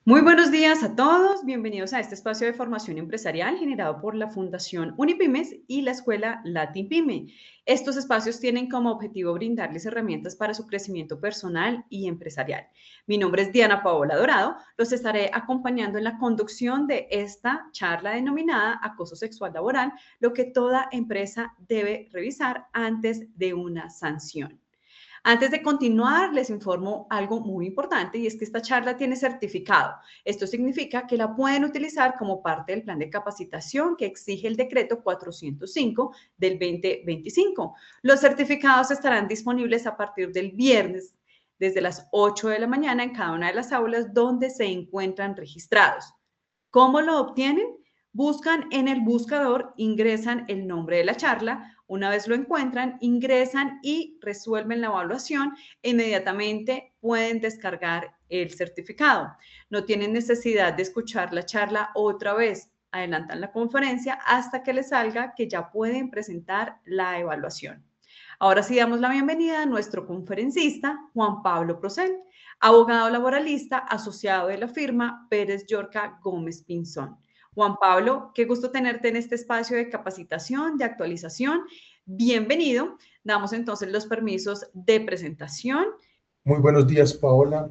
Muy buenos días a todos, bienvenidos a este espacio de formación empresarial generado por la Fundación Unipymes y la Escuela Latin Pyme. Estos espacios tienen como objetivo brindarles herramientas para su crecimiento personal y empresarial. Mi nombre es Diana Paola Dorado, los estaré acompañando en la conducción de esta charla denominada Acoso Sexual Laboral, lo que toda empresa debe revisar antes de una sanción. Antes de continuar, les informo algo muy importante y es que esta charla tiene certificado. Esto significa que la pueden utilizar como parte del plan de capacitación que exige el decreto 405 del 2025. Los certificados estarán disponibles a partir del viernes desde las 8 de la mañana en cada una de las aulas donde se encuentran registrados. ¿Cómo lo obtienen? Buscan en el buscador, ingresan el nombre de la charla, una vez lo encuentran, ingresan y resuelven la evaluación e inmediatamente pueden descargar el certificado. No tienen necesidad de escuchar la charla otra vez. Adelantan la conferencia hasta que les salga que ya pueden presentar la evaluación. Ahora sí damos la bienvenida a nuestro conferencista, Juan Pablo Procel, abogado laboralista asociado de la firma Pérez Yorca Gómez Pinzón. Juan Pablo, qué gusto tenerte en este espacio de capacitación, de actualización. Bienvenido. Damos entonces los permisos de presentación. Muy buenos días, Paola.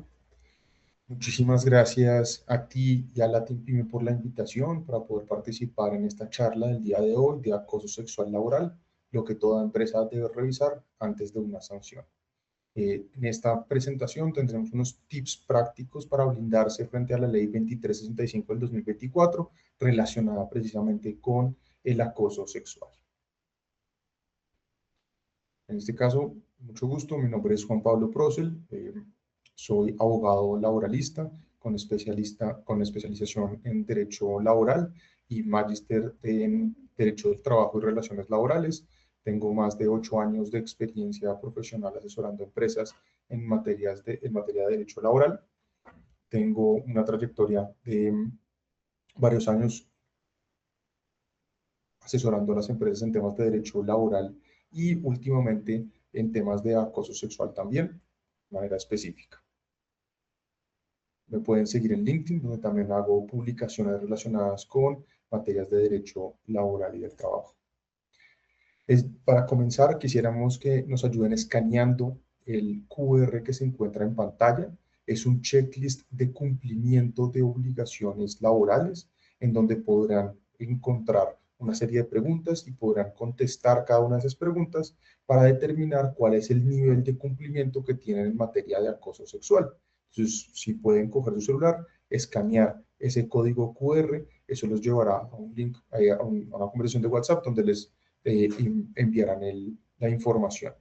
Muchísimas gracias a ti y a Latin Pyme por la invitación para poder participar en esta charla del día de hoy de acoso sexual laboral, lo que toda empresa debe revisar antes de una sanción. En esta presentación tendremos unos tips prácticos para blindarse frente a la Ley 2365 del 2024 relacionada precisamente con el acoso sexual. En este caso, mucho gusto, mi nombre es Juan Pablo Procel, soy abogado laboralista con especialización en Derecho Laboral y magíster en Derecho del Trabajo y Relaciones Laborales. Tengo más de 8 años de experiencia profesional asesorando empresas en materia de Derecho Laboral. Tengo una trayectoria de varios años asesorando a las empresas en temas de derecho laboral y últimamente en temas de acoso sexual también, de manera específica. Me pueden seguir en LinkedIn, donde también hago publicaciones relacionadas con materias de derecho laboral y del trabajo. Para comenzar, quisiéramos que nos ayuden escaneando el QR que se encuentra en pantalla. Es un checklist de cumplimiento de obligaciones laborales, en donde podrán encontrar una serie de preguntas y podrán contestar cada una de esas preguntas para determinar cuál es el nivel de cumplimiento que tienen en materia de acoso sexual. Entonces, si pueden coger su celular, escanear ese código QR, eso los llevará a un link, a una conversación de WhatsApp donde les enviarán la información.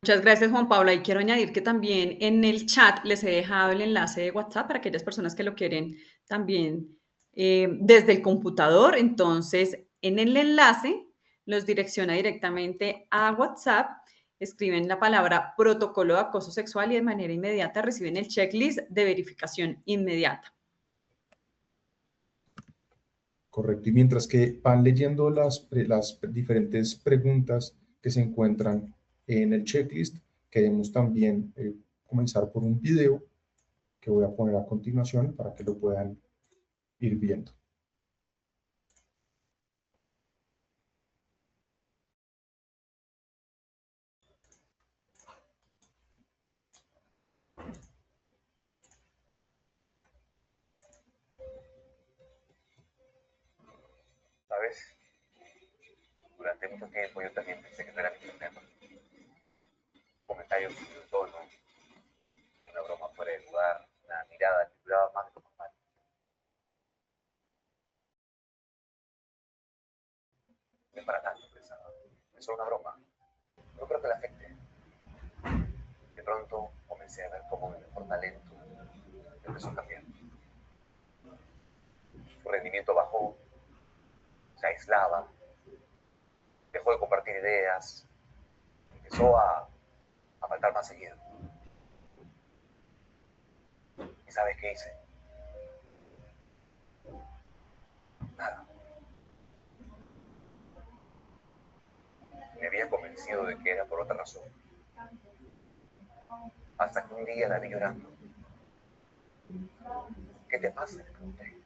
Muchas gracias, Juan Pablo. Y quiero añadir que también en el chat les he dejado el enlace de WhatsApp para aquellas personas que lo quieren también desde el computador. Entonces, en el enlace los direcciona directamente a WhatsApp, escriben la palabra protocolo de acoso sexual y de manera inmediata reciben el checklist de verificación inmediata. Correcto. Y mientras que van leyendo las diferentes preguntas que se encuentran en el checklist, queremos también comenzar por un video que voy a poner a continuación para que lo puedan ir viendo. ¿Sabes? Durante mucho tiempo yo también pensé que no era mi problema. Comentarios sin tono, una broma fuera de lugar, una mirada que duraba más de lo normal. No es para tanto, pensaba. Es solo una broma. No creo que la afecte. De pronto comencé a ver cómo mi mejor talento empezó a cambiar. Su rendimiento bajó, se aislaba, dejó de compartir ideas, empezó a faltar más seguido. ¿Y sabes qué hice? Nada. Me había convencido de que era por otra razón. Hasta que un día la vi llorando. ¿Qué te pasa?, le pregunté.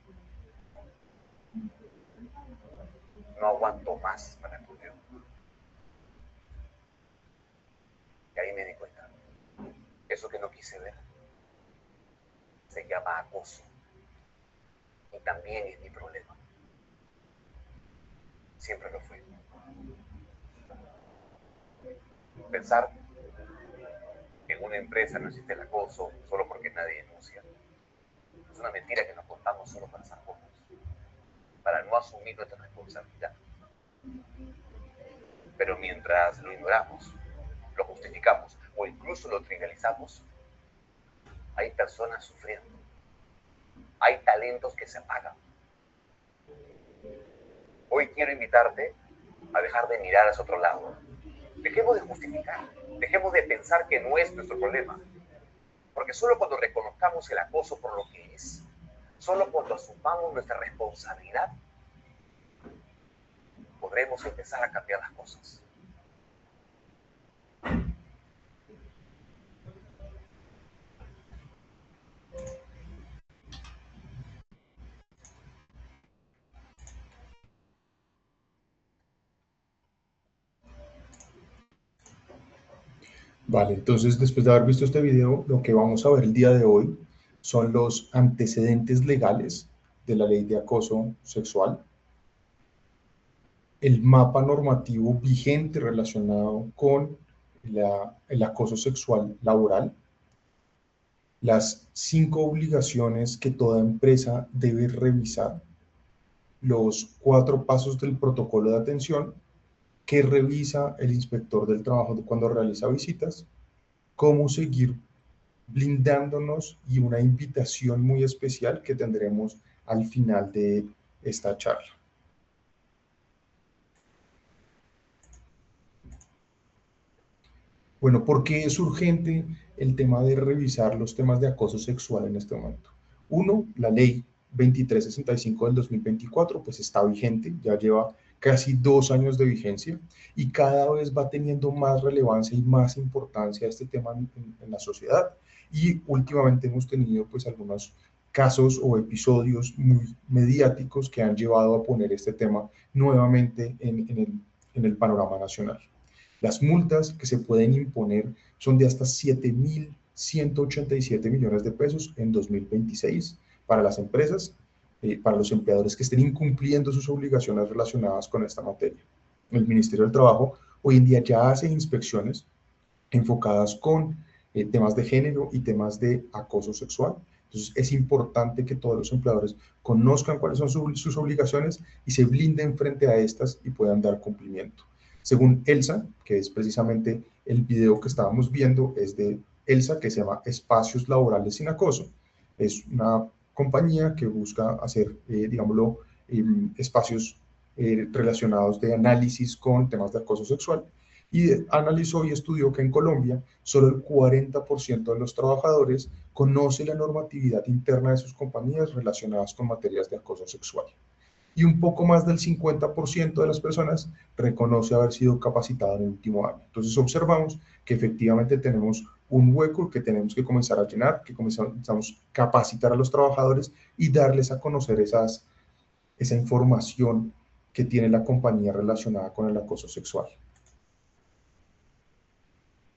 No aguanto más, me respondió. Y ahí me di cuenta. Eso que no quise ver se llama acoso. Y también es mi problema. Siempre lo fue. Pensar que en una empresa no existe el acoso solo porque nadie denuncia es una mentira que nos contamos solo para estar cómodos, para no asumir nuestra responsabilidad. Pero mientras lo ignoramos, lo justificamos o incluso lo trivializamos, hay personas sufriendo. Hay talentos que se apagan. Hoy quiero invitarte a dejar de mirar hacia otro lado. Dejemos de justificar, dejemos de pensar que no es nuestro problema. Porque solo cuando reconozcamos el acoso por lo que es, solo cuando asumamos nuestra responsabilidad, podremos empezar a cambiar las cosas. Vale, entonces después de haber visto este video, lo que vamos a ver el día de hoy son los antecedentes legales de la ley de acoso sexual, el mapa normativo vigente relacionado con el acoso sexual laboral, las 5 obligaciones que toda empresa debe revisar, los 4 pasos del protocolo de atención que revisa el inspector del trabajo cuando realiza visitas, cómo seguir blindándonos y una invitación muy especial que tendremos al final de esta charla. Bueno, ¿por qué es urgente el tema de revisar los temas de acoso sexual en este momento? Uno, la ley 2365 del 2024, pues está vigente, ya lleva casi 2 años de vigencia y cada vez va teniendo más relevancia y más importancia este tema en la sociedad. Y últimamente hemos tenido pues algunos casos o episodios muy mediáticos que han llevado a poner este tema nuevamente en el panorama nacional. Las multas que se pueden imponer son de hasta 7.187 millones de pesos en 2026 para las empresas, para los empleadores que estén incumpliendo sus obligaciones relacionadas con esta materia. El Ministerio del Trabajo hoy en día ya hace inspecciones enfocadas con temas de género y temas de acoso sexual. Entonces es importante que todos los empleadores conozcan cuáles son sus obligaciones y se blinden frente a estas y puedan dar cumplimiento. Según ELSA, que es precisamente el video que estábamos viendo, es de ELSA, que se llama Espacios Laborales Sin Acoso. Es una compañía que busca hacer, digámoslo, espacios relacionados de análisis con temas de acoso sexual. Y analizó y estudió que en Colombia solo el 40% de los trabajadores conoce la normatividad interna de sus compañías relacionadas con materias de acoso sexual. Y un poco más del 50% de las personas reconoce haber sido capacitado en el último año. Entonces observamos que efectivamente tenemos un hueco que tenemos que comenzar a llenar, que comenzamos a capacitar a los trabajadores y darles a conocer esa información que tiene la compañía relacionada con el acoso sexual.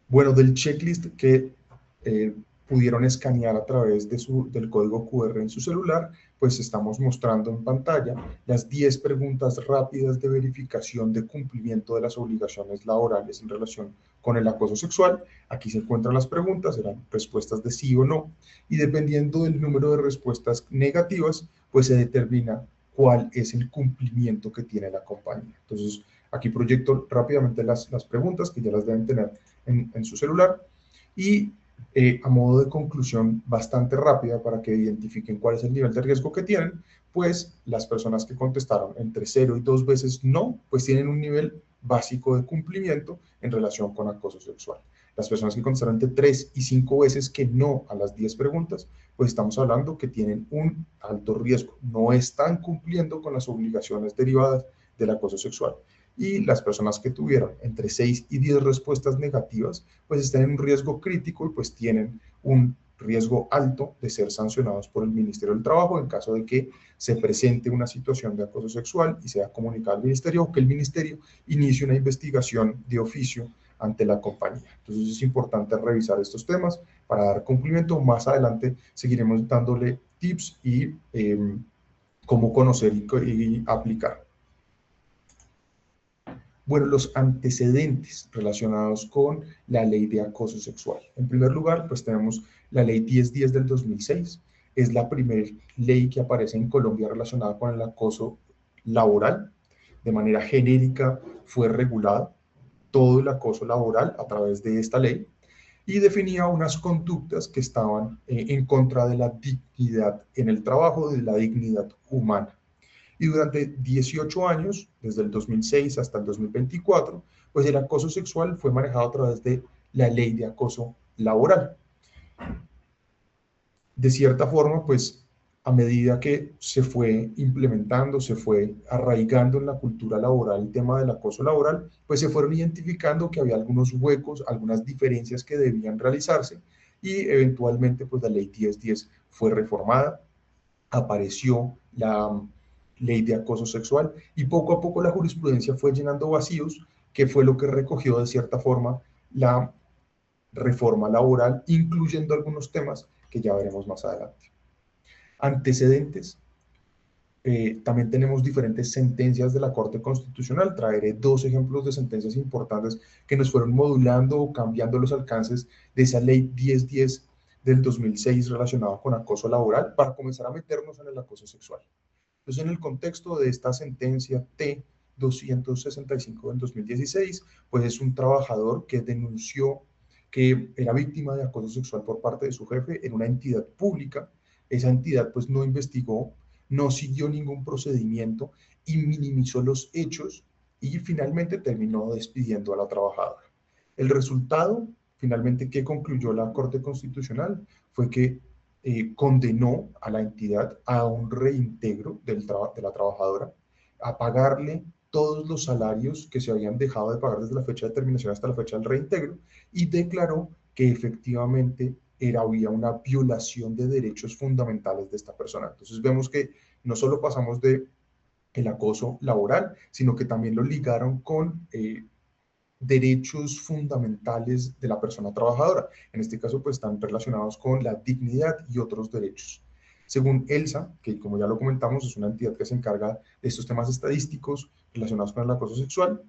Bueno, del checklist que pudieron escanear a través de del código QR en su celular, pues estamos mostrando en pantalla las 10 preguntas rápidas de verificación de cumplimiento de las obligaciones laborales en relación con el acoso sexual. Aquí se encuentran las preguntas, serán respuestas de sí o no, y dependiendo del número de respuestas negativas, pues se determina cuál es el cumplimiento que tiene la compañía. Entonces, aquí proyecto rápidamente las preguntas, que ya las deben tener en su celular, y a modo de conclusión bastante rápida para que identifiquen cuál es el nivel de riesgo que tienen, pues las personas que contestaron entre 0 y 2 veces no, pues tienen un nivel básico de cumplimiento en relación con acoso sexual. Las personas que contestaron entre 3 y 5 veces que no a las 10 preguntas, pues estamos hablando que tienen un alto riesgo, no están cumpliendo con las obligaciones derivadas del acoso sexual. Y las personas que tuvieron entre 6 y 10 respuestas negativas, pues están en un riesgo crítico y pues tienen un riesgo alto de ser sancionados por el Ministerio del Trabajo en caso de que se presente una situación de acoso sexual y sea comunicada al Ministerio, o que el Ministerio inicie una investigación de oficio ante la compañía. Entonces es importante revisar estos temas para dar cumplimiento. Más adelante seguiremos dándole tips y cómo conocer y aplicar. Bueno, los antecedentes relacionados con la ley de acoso sexual. En primer lugar, pues tenemos la ley 1010 del 2006. Es la primera ley que aparece en Colombia relacionada con el acoso laboral. De manera genérica fue regulado todo el acoso laboral a través de esta ley y definía unas conductas que estaban en contra de la dignidad en el trabajo, de la dignidad humana. Y durante 18 años, desde el 2006 hasta el 2024, pues el acoso sexual fue manejado a través de la ley de acoso laboral. De cierta forma, pues a medida que se fue implementando, se fue arraigando en la cultura laboral el tema del acoso laboral, pues se fueron identificando que había algunos huecos, algunas diferencias que debían realizarse y eventualmente pues la ley 1010 fue reformada, apareció la ley de acoso sexual y poco a poco la jurisprudencia fue llenando vacíos, que fue lo que recogió de cierta forma la reforma laboral, incluyendo algunos temas que ya veremos más adelante. Antecedentes. También tenemos diferentes sentencias de la Corte Constitucional. Traeré dos ejemplos de sentencias importantes que nos fueron modulando o cambiando los alcances de esa ley 1010 del 2006 relacionada con acoso laboral para comenzar a meternos en el acoso sexual. Entonces, en el contexto de esta sentencia T-265 del 2016, pues es un trabajador que denunció que era víctima de acoso sexual por parte de su jefe en una entidad pública. Esa entidad pues no investigó, no siguió ningún procedimiento y minimizó los hechos y finalmente terminó despidiendo a la trabajadora. El resultado, finalmente, que concluyó la Corte Constitucional fue que condenó a la entidad a un reintegro de la trabajadora, a pagarle todos los salarios que se habían dejado de pagar desde la fecha de terminación hasta la fecha del reintegro, y declaró que efectivamente había una violación de derechos fundamentales de esta persona. Entonces vemos que no solo pasamos de el acoso laboral, sino que también lo ligaron con derechos fundamentales de la persona trabajadora. En este caso, pues están relacionados con la dignidad y otros derechos. Según ELSA, que como ya lo comentamos, es una entidad que se encarga de estos temas estadísticos relacionados con el acoso sexual,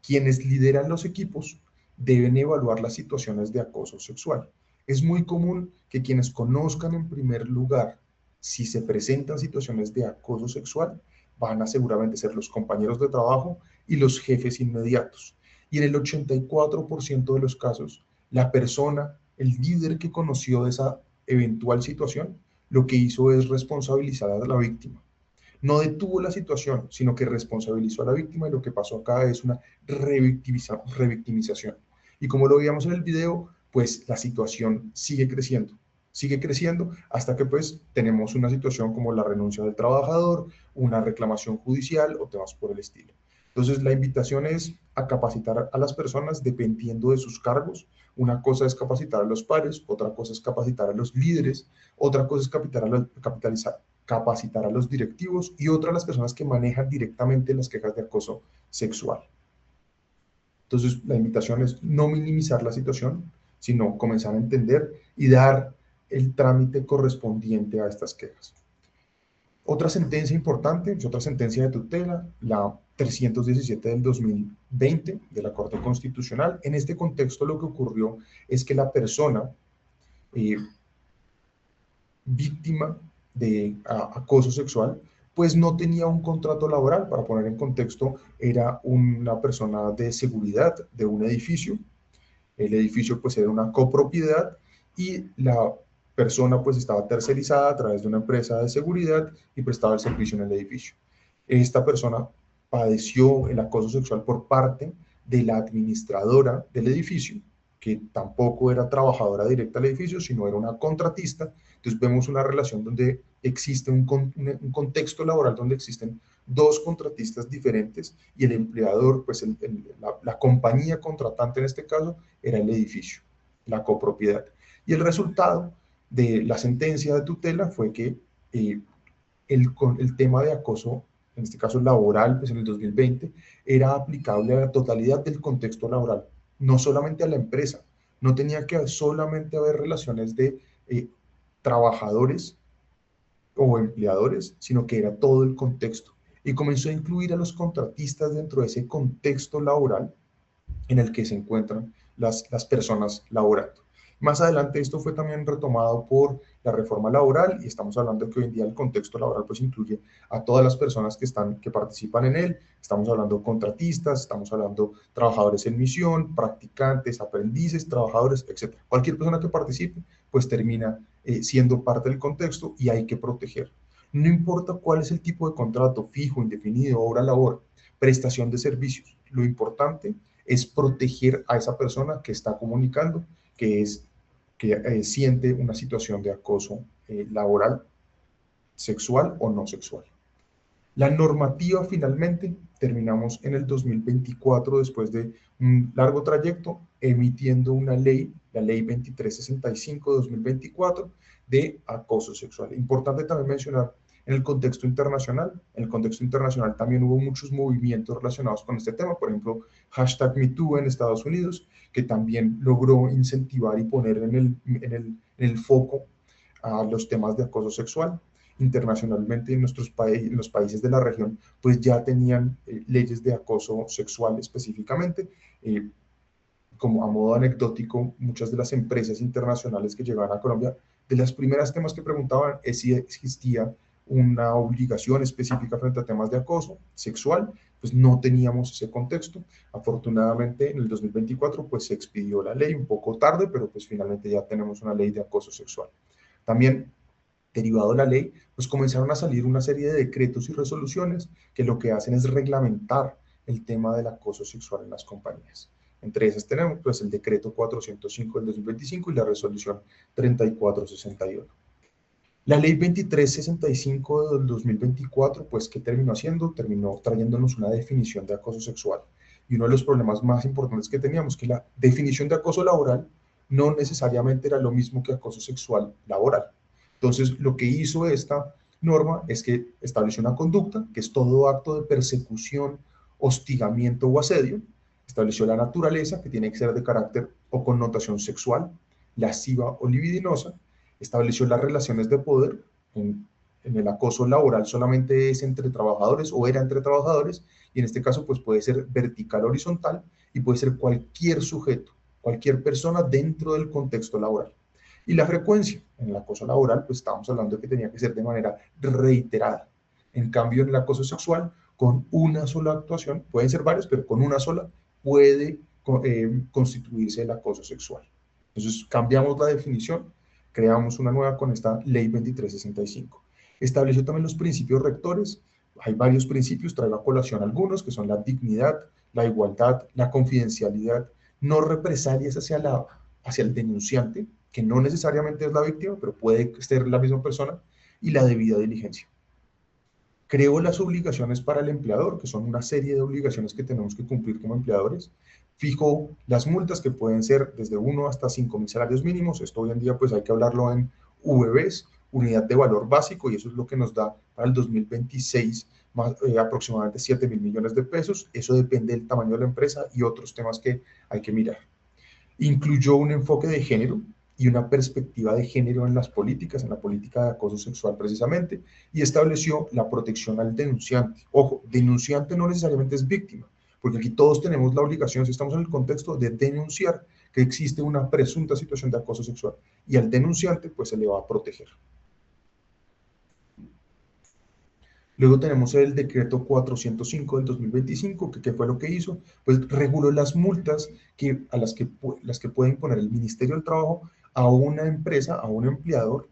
quienes lideran los equipos deben evaluar las situaciones de acoso sexual. Es muy común que quienes conozcan en primer lugar si se presentan situaciones de acoso sexual van a seguramente ser los compañeros de trabajo y los jefes inmediatos. Y en el 84% de los casos, la persona, el líder que conoció de esa eventual situación, lo que hizo es responsabilizar a la víctima. No detuvo la situación, sino que responsabilizó a la víctima, y lo que pasó acá es una revictimización. Y como lo veíamos en el video, pues la situación sigue creciendo hasta que pues tenemos una situación como la renuncia del trabajador, una reclamación judicial o temas por el estilo. Entonces, la invitación es a capacitar a las personas dependiendo de sus cargos. Una cosa es capacitar a los pares, otra cosa es capacitar a los líderes, otra cosa es capacitar a los directivos y otra a las personas que manejan directamente las quejas de acoso sexual. Entonces, la invitación es no minimizar la situación, sino comenzar a entender y dar el trámite correspondiente a estas quejas. Otra sentencia importante, otra sentencia de tutela, la 317 del 2020 de la Corte Constitucional. En este contexto lo que ocurrió es que la persona víctima de acoso sexual pues no tenía un contrato laboral. Para poner en contexto, era una persona de seguridad de un edificio. El edificio pues era una copropiedad y la persona pues estaba tercerizada a través de una empresa de seguridad y prestaba el servicio en el edificio. Esta persona padeció el acoso sexual por parte de la administradora del edificio, que tampoco era trabajadora directa del edificio, sino era una contratista. Entonces vemos una relación donde existe un contexto laboral donde existen dos contratistas diferentes y el empleador, pues la compañía contratante en este caso, era el edificio, la copropiedad. Y el resultado de la sentencia de tutela fue que el tema de acoso, en este caso laboral, pues en el 2020, era aplicable a la totalidad del contexto laboral, no solamente a la empresa. No tenía que solamente haber relaciones de trabajadores o empleadores, sino que era todo el contexto. Y comenzó a incluir a los contratistas dentro de ese contexto laboral en el que se encuentran las personas laborando. Más adelante esto fue también retomado por la reforma laboral y estamos hablando de que hoy en día el contexto laboral pues incluye a todas las personas que participan en él. Estamos hablando de contratistas, estamos hablando de trabajadores en misión, practicantes, aprendices, trabajadores, etc. Cualquier persona que participe pues termina siendo parte del contexto y hay que proteger. No importa cuál es el tipo de contrato, fijo, indefinido, hora-labor, prestación de servicios. Lo importante es proteger a esa persona que está comunicando, que siente una situación de acoso laboral, sexual o no sexual. La normativa finalmente terminamos en el 2024 después de un largo trayecto emitiendo una ley, la ley 2365 de 2024 de acoso sexual. Importante también mencionar en el contexto internacional. En el contexto internacional también hubo muchos movimientos relacionados con este tema, por ejemplo, #MeToo en Estados Unidos, que también logró incentivar y poner en el foco a los temas de acoso sexual. Internacionalmente en en los países de la región, pues ya tenían leyes de acoso sexual específicamente. Como a modo anecdótico, muchas de las empresas internacionales que llegaban a Colombia, de las primeras temas que preguntaban es si existía una obligación específica frente a temas de acoso sexual. Pues no teníamos ese contexto. Afortunadamente en el 2024 pues se expidió la ley, un poco tarde, pero pues finalmente ya tenemos una ley de acoso sexual. También derivado de la ley, pues comenzaron a salir una serie de decretos y resoluciones que lo que hacen es reglamentar el tema del acoso sexual en las compañías. Entre esas tenemos pues el decreto 405 del 2025 y la resolución 3461. La ley 2365 del 2024, pues, ¿qué terminó haciendo? Terminó trayéndonos una definición de acoso sexual. Y uno de los problemas más importantes que teníamos, que la definición de acoso laboral no necesariamente era lo mismo que acoso sexual laboral. Entonces, lo que hizo esta norma es que estableció una conducta, que es todo acto de persecución, hostigamiento o asedio. Estableció la naturaleza, que tiene que ser de carácter o connotación sexual, lasciva o libidinosa. Estableció las relaciones de poder. En el acoso laboral solamente es entre trabajadores o era entre trabajadores, y en este caso pues puede ser vertical, horizontal, y puede ser cualquier sujeto, cualquier persona dentro del contexto laboral. Y la frecuencia en el acoso laboral, pues estamos hablando de que tenía que ser de manera reiterada. En cambio, en el acoso sexual, con una sola actuación, pueden ser varias, pero con una sola puede constituirse el acoso sexual. Entonces, cambiamos la definición, creamos una nueva con esta ley 2365. Estableció también los principios rectores. Hay varios principios, traigo a colación algunos, que son la dignidad, la igualdad, la confidencialidad, no represalias hacia el denunciante, que no necesariamente es la víctima, pero puede ser la misma persona, y la debida diligencia. Creo las obligaciones para el empleador, que son una serie de obligaciones que tenemos que cumplir como empleadores. Fijo las multas, que pueden ser desde 1 hasta 5.000 salarios mínimos. Esto hoy en día pues hay que hablarlo en VBs, unidad de valor básico, y eso es lo que nos da para el 2026 aproximadamente 7.000 millones de pesos. Eso depende del tamaño de la empresa y otros temas que hay que mirar. Incluyó un enfoque de género y una perspectiva de género en las políticas, en la política de acoso sexual precisamente, y estableció la protección al denunciante. Ojo, denunciante no necesariamente es víctima, porque aquí todos tenemos la obligación, si estamos en el contexto, de denunciar que existe una presunta situación de acoso sexual, y al denunciante pues se le va a proteger. Luego tenemos el decreto 405 del 2025, que ¿qué fue lo que hizo? Pues reguló las multas las que puede imponer el Ministerio del Trabajo a una empresa, a un empleador,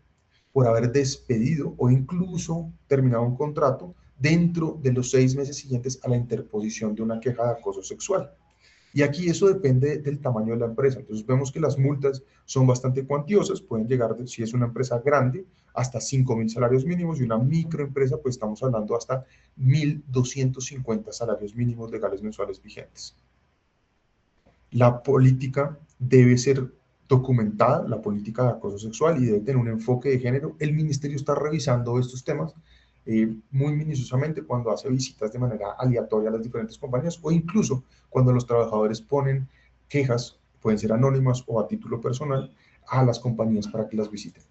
por haber despedido o incluso terminado un contrato dentro de los 6 meses siguientes a la interposición de una queja de acoso sexual. Y aquí eso depende del tamaño de la empresa. Entonces vemos que las multas son bastante cuantiosas, pueden llegar, si es una empresa grande, hasta 5.000 salarios mínimos, y una microempresa, pues estamos hablando hasta 1.250 salarios mínimos legales mensuales vigentes. La política debe ser documentada la política de acoso sexual y debe tener un enfoque de género. El ministerio está revisando estos temas muy minuciosamente cuando hace visitas de manera aleatoria a las diferentes compañías o incluso cuando los trabajadores ponen quejas, pueden ser anónimas o a título personal, a las compañías para que las visiten.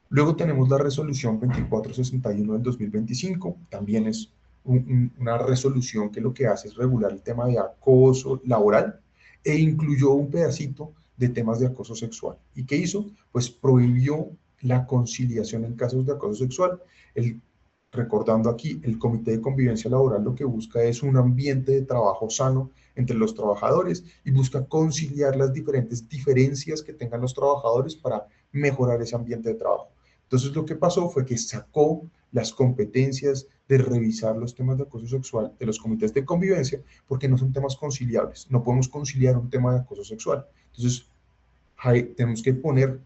Luego tenemos la resolución 2461 del 2025, también es una resolución que lo que hace es regular el tema de acoso laboral e incluyó un pedacito de temas de acoso sexual. ¿Y qué hizo? Pues prohibió la conciliación en casos de acoso sexual. Recordando aquí, el Comité de Convivencia Laboral lo que busca es un ambiente de trabajo sano entre los trabajadores y busca conciliar las diferentes diferencias que tengan los trabajadores para mejorar ese ambiente de trabajo. Entonces lo que pasó fue que sacó las competencias de revisar los temas de acoso sexual de los comités de convivencia porque no son temas conciliables. No podemos conciliar un tema de acoso sexual. Entonces tenemos que poner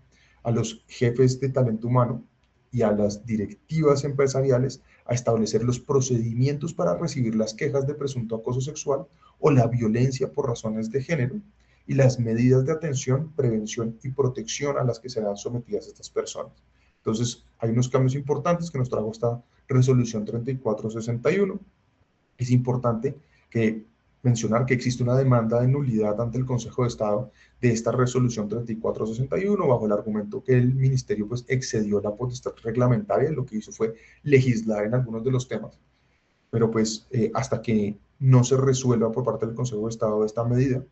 a los jefes de talento humano y a las directivas empresariales a establecer los procedimientos para recibir las quejas de presunto acoso sexual o la violencia por razones de género y las medidas de atención, prevención y protección a las que serán sometidas estas personas. Entonces, hay unos cambios importantes que nos trajo esta resolución 3461. Es importante mencionar que existe una demanda de nulidad ante el Consejo de Estado de esta resolución 3461 bajo el argumento que el ministerio pues excedió la potestad reglamentaria, lo que hizo fue legislar en algunos de los temas, pero pues hasta que no se resuelva por parte del Consejo de Estado esta medida,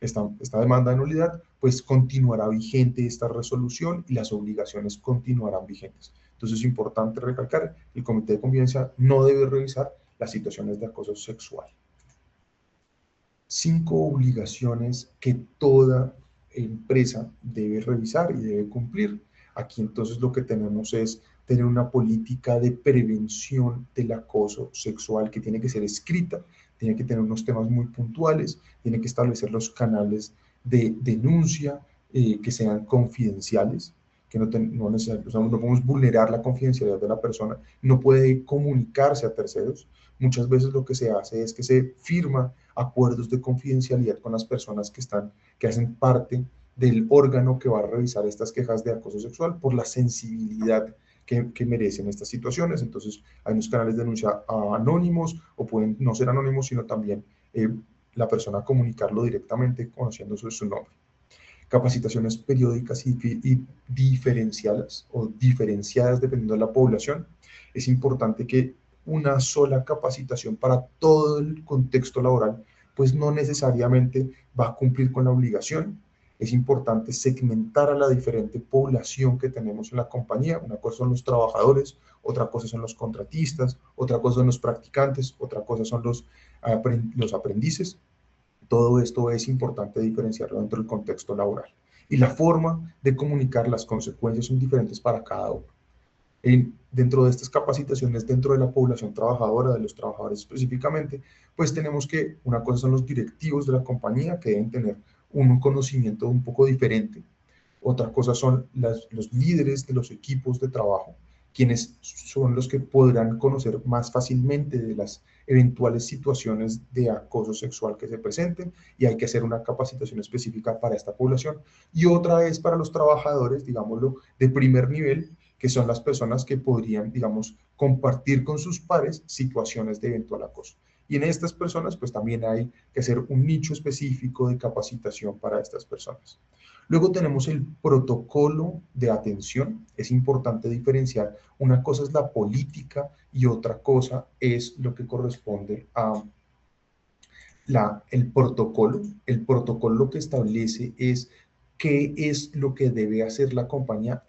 esta demanda de nulidad, pues continuará vigente esta resolución y las obligaciones continuarán vigentes. Entonces es importante recalcar, el Comité de Convivencia no debe revisar las situaciones de acoso sexual. 5 obligaciones que toda empresa debe revisar y debe cumplir. Aquí entonces lo que tenemos es tener una política de prevención del acoso sexual que tiene que ser escrita, tiene que tener unos temas muy puntuales, tiene que establecer los canales de denuncia que sean confidenciales, que no podemos vulnerar la confidencialidad de la persona, no puede comunicarse a terceros. Muchas veces lo que se hace es que se firma acuerdos de confidencialidad con las personas que hacen parte del órgano que va a revisar estas quejas de acoso sexual por la sensibilidad que merecen estas situaciones. Entonces, hay unos canales de denuncia anónimos o pueden no ser anónimos, sino también la persona comunicarlo directamente conociendo su nombre. Capacitaciones periódicas y diferenciadas o diferenciadas dependiendo de la población. Es importante que una sola capacitación para todo el contexto laboral, pues no necesariamente va a cumplir con la obligación. Es importante segmentar a la diferente población que tenemos en la compañía. Una cosa son los trabajadores, otra cosa son los contratistas, otra cosa son los practicantes, otra cosa son los aprendices. Todo esto es importante diferenciarlo dentro del contexto laboral. Y la forma de comunicar las consecuencias son diferentes para cada uno. Dentro de estas capacitaciones, dentro de la población trabajadora, de los trabajadores específicamente, pues tenemos que, una cosa son los directivos de la compañía que deben tener un conocimiento un poco diferente. Otra cosa son los líderes de los equipos de trabajo, quienes son los que podrán conocer más fácilmente de las eventuales situaciones de acoso sexual que se presenten y hay que hacer una capacitación específica para esta población. Y otra es para los trabajadores, digámoslo, de primer nivel, que son las personas que podrían, digamos, compartir con sus pares situaciones de eventual acoso. Y en estas personas, pues también hay que hacer un nicho específico de capacitación para estas personas. Luego tenemos el protocolo de atención. Es importante diferenciar. Una cosa es la política y otra cosa es lo que corresponde a el protocolo. El protocolo lo que establece es qué es lo que debe hacer la compañía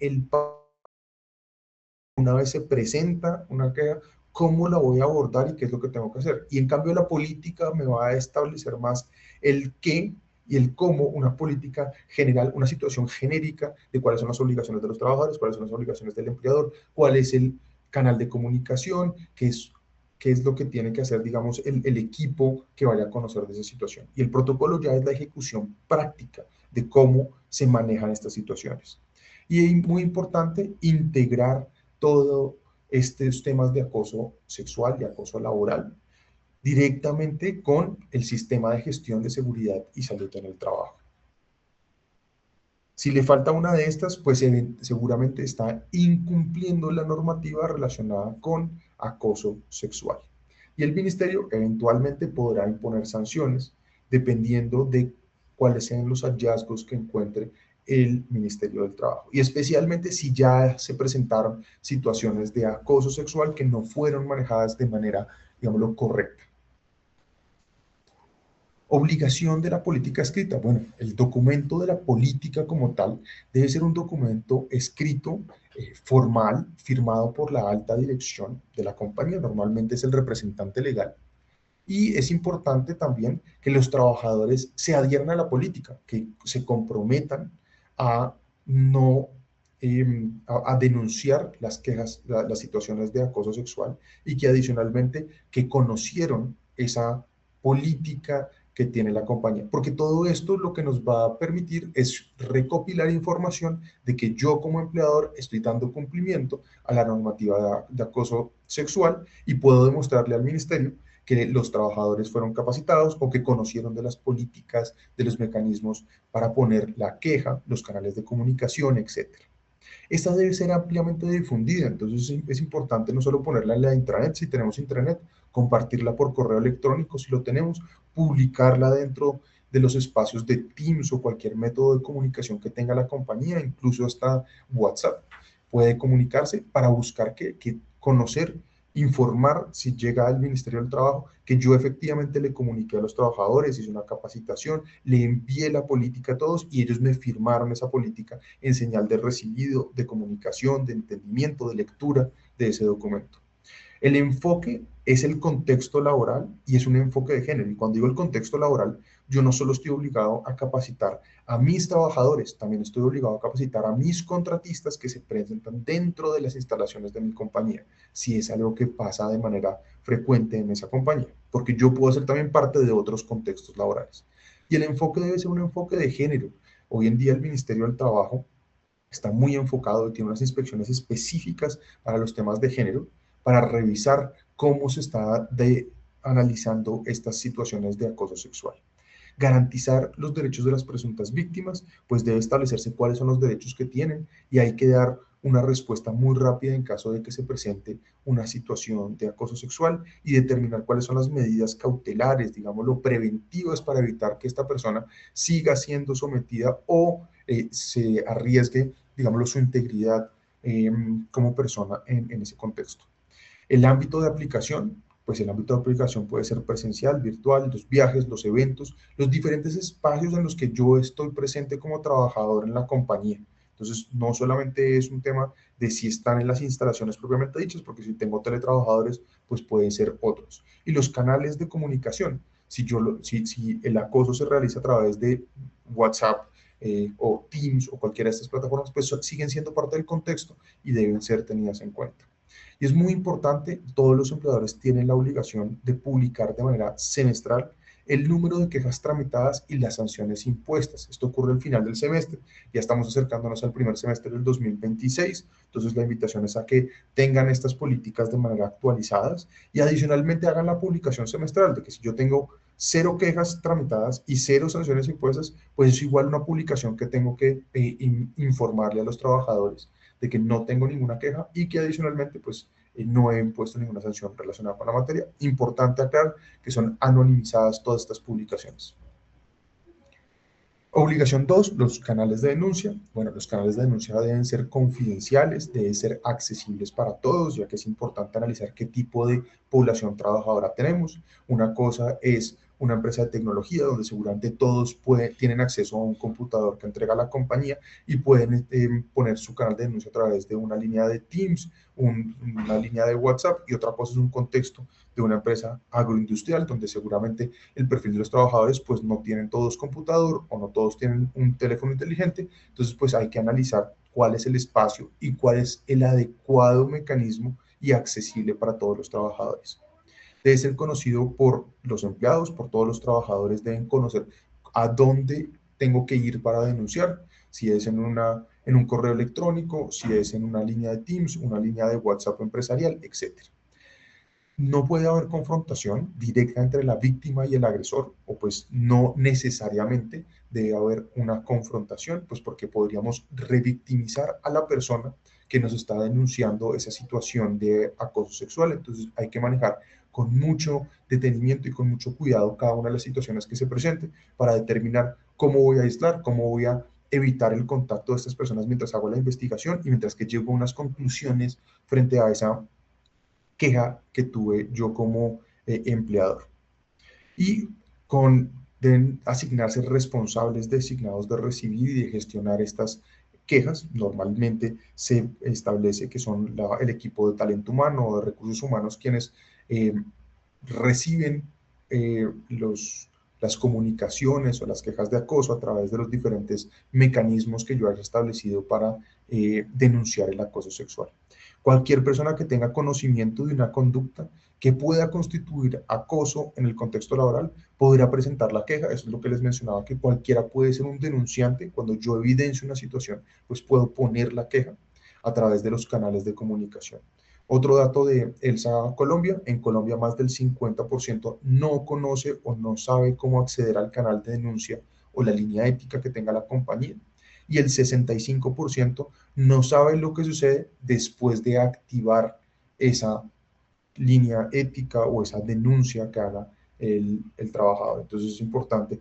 una vez se presenta una queja, cómo la voy a abordar y qué es lo que tengo que hacer. Y en cambio la política me va a establecer más el qué y el cómo, una política general, una situación genérica de cuáles son las obligaciones de los trabajadores, cuáles son las obligaciones del empleador, cuál es el canal de comunicación, qué es lo que tiene que hacer, digamos, el equipo que vaya a conocer de esa situación. Y el protocolo ya es la ejecución práctica de cómo se manejan estas situaciones. Y es muy importante integrar todos estos temas de acoso sexual y acoso laboral directamente con el sistema de gestión de seguridad y salud en el trabajo. Si le falta una de estas, pues seguramente está incumpliendo la normativa relacionada con acoso sexual. Y el ministerio eventualmente podrá imponer sanciones dependiendo de cuáles sean los hallazgos que encuentre el Ministerio del Trabajo. Y especialmente si ya se presentaron situaciones de acoso sexual que no fueron manejadas de manera, digámoslo, correcta. Obligación de la política escrita. Bueno, el documento de la política como tal debe ser un documento escrito, formal, firmado por la alta dirección de la compañía. Normalmente es el representante legal. Y es importante también que los trabajadores se adhieran a la política, que se comprometan a no a denunciar las quejas, las situaciones de acoso sexual y que adicionalmente que conocieron esa política que tiene la compañía. Porque todo esto lo que nos va a permitir es recopilar información de que yo como empleador estoy dando cumplimiento a la normativa de acoso sexual y puedo demostrarle al ministerio que los trabajadores fueron capacitados o que conocieron de las políticas, de los mecanismos para poner la queja, los canales de comunicación, etc. Esta debe ser ampliamente difundida, entonces es importante no solo ponerla en la intranet, si tenemos intranet, compartirla por correo electrónico si lo tenemos, publicarla dentro de los espacios de Teams o cualquier método de comunicación que tenga la compañía, incluso hasta WhatsApp. Puede comunicarse para buscar que conocer, informar si llega al Ministerio del Trabajo que yo efectivamente le comuniqué a los trabajadores, hice una capacitación, le envié la política a todos y ellos me firmaron esa política en señal de recibido, de comunicación, de entendimiento, de lectura de ese documento. El enfoque es el contexto laboral y es un enfoque de género. Y cuando digo el contexto laboral, yo no solo estoy obligado a capacitar a mis trabajadores, también estoy obligado a capacitar a mis contratistas que se presentan dentro de las instalaciones de mi compañía, si es algo que pasa de manera frecuente en esa compañía, porque yo puedo ser también parte de otros contextos laborales. Y el enfoque debe ser un enfoque de género. Hoy en día el Ministerio del Trabajo está muy enfocado y tiene unas inspecciones específicas para los temas de género, para revisar cómo se está analizando estas situaciones de acoso sexual. Garantizar los derechos de las presuntas víctimas, pues debe establecerse cuáles son los derechos que tienen y hay que dar una respuesta muy rápida en caso de que se presente una situación de acoso sexual y determinar cuáles son las medidas cautelares, digámoslo, preventivas para evitar que esta persona siga siendo sometida o se arriesgue, digámoslo, su integridad como persona en ese contexto. El ámbito de aplicación, pues el ámbito de aplicación puede ser presencial, virtual, los viajes, los eventos, los diferentes espacios en los que yo estoy presente como trabajador en la compañía. Entonces, no solamente es un tema de si están en las instalaciones propiamente dichas, porque si tengo teletrabajadores, pues pueden ser otros. Y los canales de comunicación, si el acoso se realiza a través de WhatsApp, o Teams o cualquiera de estas plataformas, pues siguen siendo parte del contexto y deben ser tenidas en cuenta. Y es muy importante, todos los empleadores tienen la obligación de publicar de manera semestral el número de quejas tramitadas y las sanciones impuestas. Esto ocurre al final del semestre. Ya estamos acercándonos al primer semestre del 2026. Entonces la invitación es a que tengan estas políticas de manera actualizadas y adicionalmente hagan la publicación semestral de que si yo tengo 0 quejas tramitadas y 0 sanciones impuestas, pues es igual una publicación que tengo que informarle a los trabajadores de que no tengo ninguna queja y que adicionalmente pues no he impuesto ninguna sanción relacionada con la materia. Importante aclarar que son anonimizadas todas estas publicaciones. Obligación 2, los canales de denuncia. Bueno, los canales de denuncia deben ser confidenciales, deben ser accesibles para todos, ya que es importante analizar qué tipo de población trabajadora tenemos. Una cosa es una empresa de tecnología donde seguramente todos tienen acceso a un computador que entrega la compañía y pueden poner su canal de denuncia a través de una línea de Teams, una línea de WhatsApp, y otra cosa es un contexto de una empresa agroindustrial donde seguramente el perfil de los trabajadores pues no tienen todos computador o no todos tienen un teléfono inteligente. Entonces pues hay que analizar cuál es el espacio y cuál es el adecuado mecanismo y accesible para todos los trabajadores. Debe ser conocido por los empleados, por todos los trabajadores deben conocer a dónde tengo que ir para denunciar, si es en un correo electrónico, si es en una línea de Teams, una línea de WhatsApp empresarial, etc. No puede haber confrontación directa entre la víctima y el agresor, o pues no necesariamente debe haber una confrontación, pues porque podríamos revictimizar a la persona que nos está denunciando esa situación de acoso sexual. Entonces hay que manejar con mucho detenimiento y con mucho cuidado cada una de las situaciones que se presenten para determinar cómo voy a aislar, cómo voy a evitar el contacto de estas personas mientras hago la investigación y mientras que llego a unas conclusiones frente a esa queja que tuve yo como empleador. Y deben asignarse responsables designados de recibir y de gestionar estas quejas. Normalmente se establece que son el equipo de talento humano o de recursos humanos quienes reciben las comunicaciones o las quejas de acoso a través de los diferentes mecanismos que yo haya establecido para denunciar el acoso sexual. Cualquier persona que tenga conocimiento de una conducta que pueda constituir acoso en el contexto laboral podrá presentar la queja. Eso es lo que les mencionaba, que cualquiera puede ser un denunciante. Cuando yo evidencio una situación, pues puedo poner la queja a través de los canales de comunicación. Otro dato de ELSA Colombia: en Colombia más del 50% no conoce o no sabe cómo acceder al canal de denuncia o la línea ética que tenga la compañía, y el 65% no sabe lo que sucede después de activar esa línea ética o esa denuncia que haga el trabajador. Entonces es importante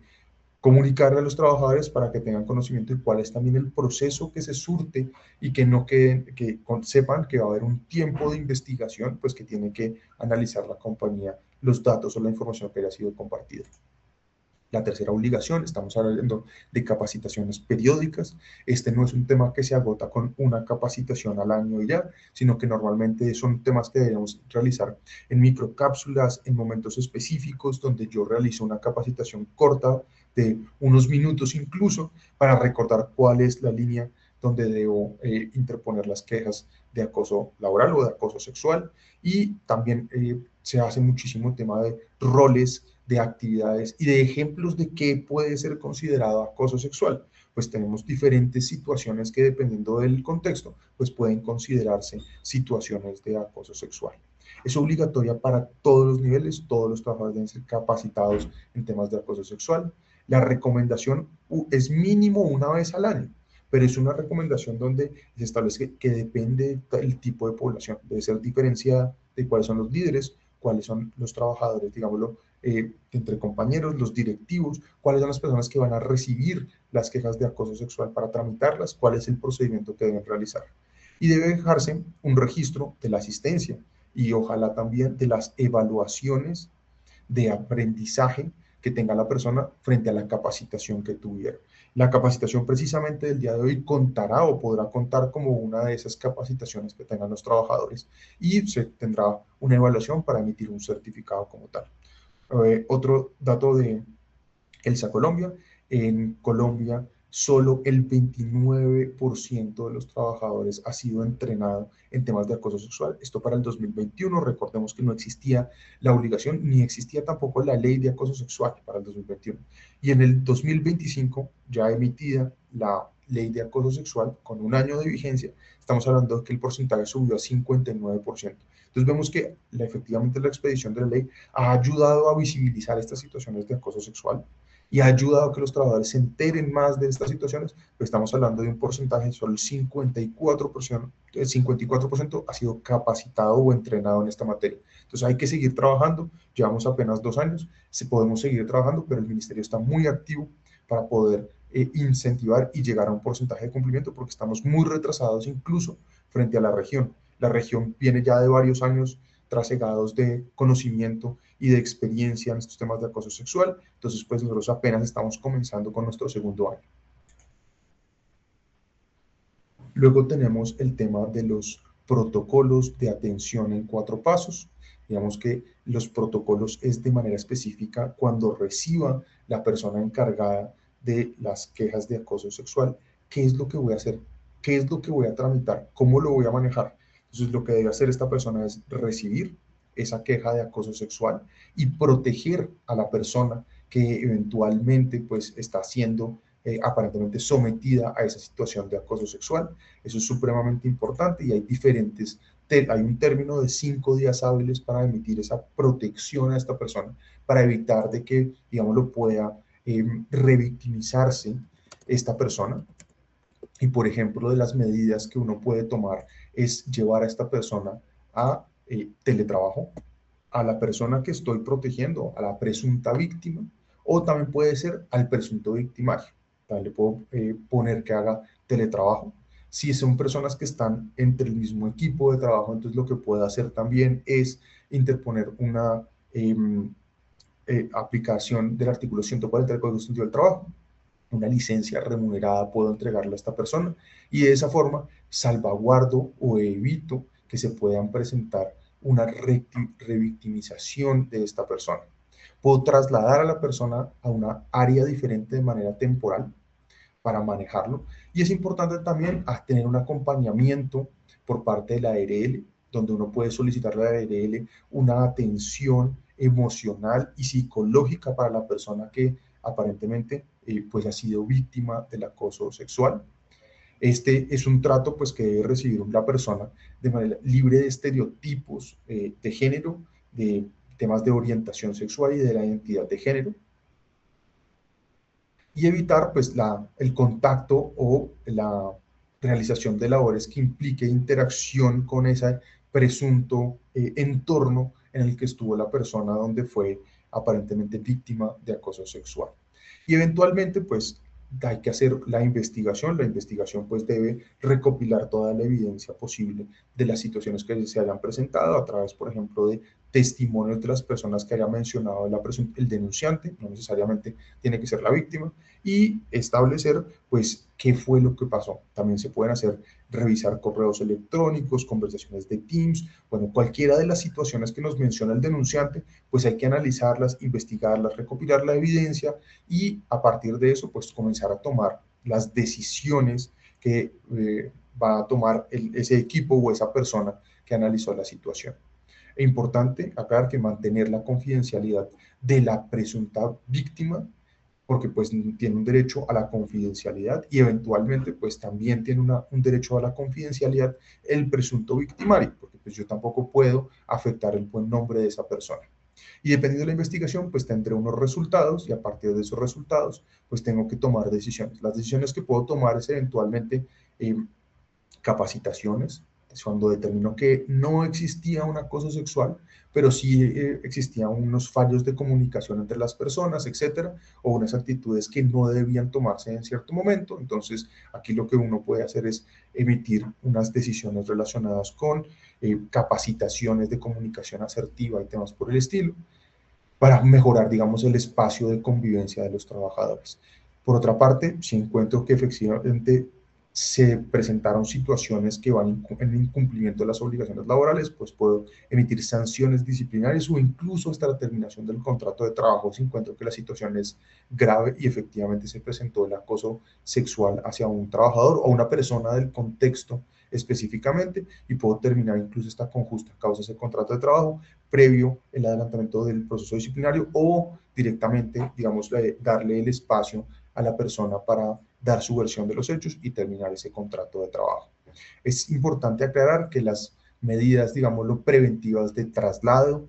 comunicarle a los trabajadores para que tengan conocimiento de cuál es también el proceso que se surte y que no queden, sepan que va a haber un tiempo de investigación, pues que tiene que analizar la compañía los datos o la información que haya sido compartida. La tercera obligación, estamos hablando de capacitaciones periódicas. Este no es un tema que se agota con una capacitación al año y ya, sino que normalmente son temas que debemos realizar en microcápsulas, en momentos específicos, donde yo realizo una capacitación corta de unos minutos incluso, para recordar cuál es la línea donde debo interponer las quejas de acoso laboral o de acoso sexual. Y también se hace muchísimo tema de roles, de actividades y de ejemplos de qué puede ser considerado acoso sexual. Pues tenemos diferentes situaciones que, dependiendo del contexto, pues pueden considerarse situaciones de acoso sexual. Es obligatoria para todos los niveles, todos los trabajadores deben ser capacitados en temas de acoso sexual. La recomendación es mínimo una vez al año, pero es una recomendación donde se establece que depende del tipo de población, debe ser diferenciada de cuáles son los líderes, cuáles son los trabajadores, digámoslo, entre compañeros, los directivos, cuáles son las personas que van a recibir las quejas de acoso sexual para tramitarlas, cuál es el procedimiento que deben realizar. Y debe dejarse un registro de la asistencia y ojalá también de las evaluaciones de aprendizaje que tenga la persona frente a la capacitación que tuviera. La capacitación precisamente del día de hoy contará o podrá contar como una de esas capacitaciones que tengan los trabajadores, y se tendrá una evaluación para emitir un certificado como tal. Otro dato de ELSA Colombia: en Colombia solo el 29% de los trabajadores ha sido entrenado en temas de acoso sexual. Esto para el 2021, recordemos que no existía la obligación ni existía tampoco la ley de acoso sexual para el 2021. Y en el 2025, ya emitida la ley de acoso sexual con un año de vigencia, estamos hablando de que el porcentaje subió a 59%. Entonces vemos que efectivamente la expedición de la ley ha ayudado a visibilizar estas situaciones de acoso sexual y ha ayudado a que los trabajadores se enteren más de estas situaciones. Pero estamos hablando de un porcentaje, solo el 54% ha sido capacitado o entrenado en esta materia. Entonces hay que seguir trabajando. Llevamos apenas 2 años, podemos seguir trabajando, pero el ministerio está muy activo para poder incentivar y llegar a un porcentaje de cumplimiento, porque estamos muy retrasados incluso frente a la región. La región viene ya de varios años trasegados de conocimiento y de experiencia en estos temas de acoso sexual. Entonces, pues nosotros apenas estamos comenzando con nuestro segundo año. Luego tenemos el tema de los protocolos de atención en 4 pasos. Digamos que los protocolos es de manera específica cuando reciba la persona encargada de las quejas de acoso sexual, qué es lo que voy a hacer, qué es lo que voy a tramitar, cómo lo voy a manejar. Entonces, lo que debe hacer esta persona es recibir esa queja de acoso sexual y proteger a la persona que eventualmente pues está siendo aparentemente sometida a esa situación de acoso sexual. Eso es supremamente importante y hay diferentes hay un término de 5 días hábiles para emitir esa protección a esta persona, para evitar de que, digamos, lo pueda revictimizarse esta persona. Y, por ejemplo, de las medidas que uno puede tomar es llevar a esta persona a teletrabajo, a la persona que estoy protegiendo, a la presunta víctima, o también puede ser al presunto victimario. También le puedo poner que haga teletrabajo. Si son personas que están entre el mismo equipo de trabajo, entonces lo que puedo hacer también es interponer una aplicación del artículo 140 del Código Sustantivo del Trabajo. Una licencia remunerada puedo entregarle a esta persona y de esa forma salvaguardo o evito que se puedan presentar una revictimización de esta persona. Puedo trasladar a la persona a una área diferente de manera temporal para manejarlo y es importante también tener un acompañamiento por parte de la ARL, donde uno puede solicitar a la ARL una atención emocional y psicológica para la persona que aparentemente pues ha sido víctima del acoso sexual. Este es un trato pues que debe recibir la persona de manera libre de estereotipos de género, de temas de orientación sexual y de la identidad de género, y evitar pues el contacto o la realización de labores que implique interacción con ese presunto entorno en el que estuvo la persona donde fue aparentemente víctima de acoso sexual. Y eventualmente pues hay que hacer la investigación pues debe recopilar toda la evidencia posible de las situaciones que se hayan presentado a través, por ejemplo, de testimonios de las personas que haya mencionado el denunciante, no necesariamente tiene que ser la víctima, y establecer pues qué fue lo que pasó. También se pueden revisar correos electrónicos, conversaciones de Teams, bueno, cualquiera de las situaciones que nos menciona el denunciante, pues hay que analizarlas, investigarlas, recopilar la evidencia y a partir de eso pues comenzar a tomar las decisiones que va a tomar ese equipo o esa persona que analizó la situación. Es importante aclarar que mantener la confidencialidad de la presunta víctima, porque pues tiene un derecho a la confidencialidad y eventualmente pues también tiene un derecho a la confidencialidad el presunto victimario, porque pues yo tampoco puedo afectar el buen nombre de esa persona. Y dependiendo de la investigación, pues tendré unos resultados y a partir de esos resultados, pues tengo que tomar decisiones. Las decisiones que puedo tomar es eventualmente capacitaciones, cuando determinó que no existía un acoso sexual, pero sí existían unos fallos de comunicación entre las personas, etcétera, o unas actitudes que no debían tomarse en cierto momento. Entonces, aquí lo que uno puede hacer es emitir unas decisiones relacionadas con capacitaciones de comunicación asertiva y temas por el estilo, para mejorar, digamos, el espacio de convivencia de los trabajadores. Por otra parte, si encuentro que efectivamente se presentaron situaciones que van en incumplimiento de las obligaciones laborales, pues puedo emitir sanciones disciplinarias o incluso hasta la terminación del contrato de trabajo si encuentro que la situación es grave y efectivamente se presentó el acoso sexual hacia un trabajador o una persona del contexto específicamente, y puedo terminar incluso esta con justa causa ese contrato de trabajo previo el adelantamiento del proceso disciplinario o directamente, digamos, darle el espacio a la persona para dar su versión de los hechos y terminar ese contrato de trabajo. Es importante aclarar que las medidas, digámoslo, preventivas de traslado,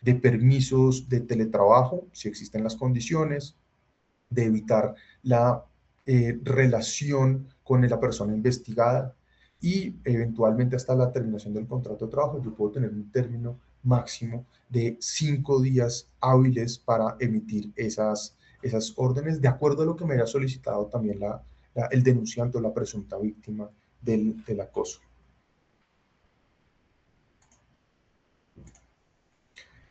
de permisos de teletrabajo, si existen las condiciones, de evitar la relación con la persona investigada y eventualmente hasta la terminación del contrato de trabajo, yo puedo tener un término máximo de 5 días hábiles para emitir esas órdenes, de acuerdo a lo que me haya solicitado también el denunciante o la presunta víctima del acoso.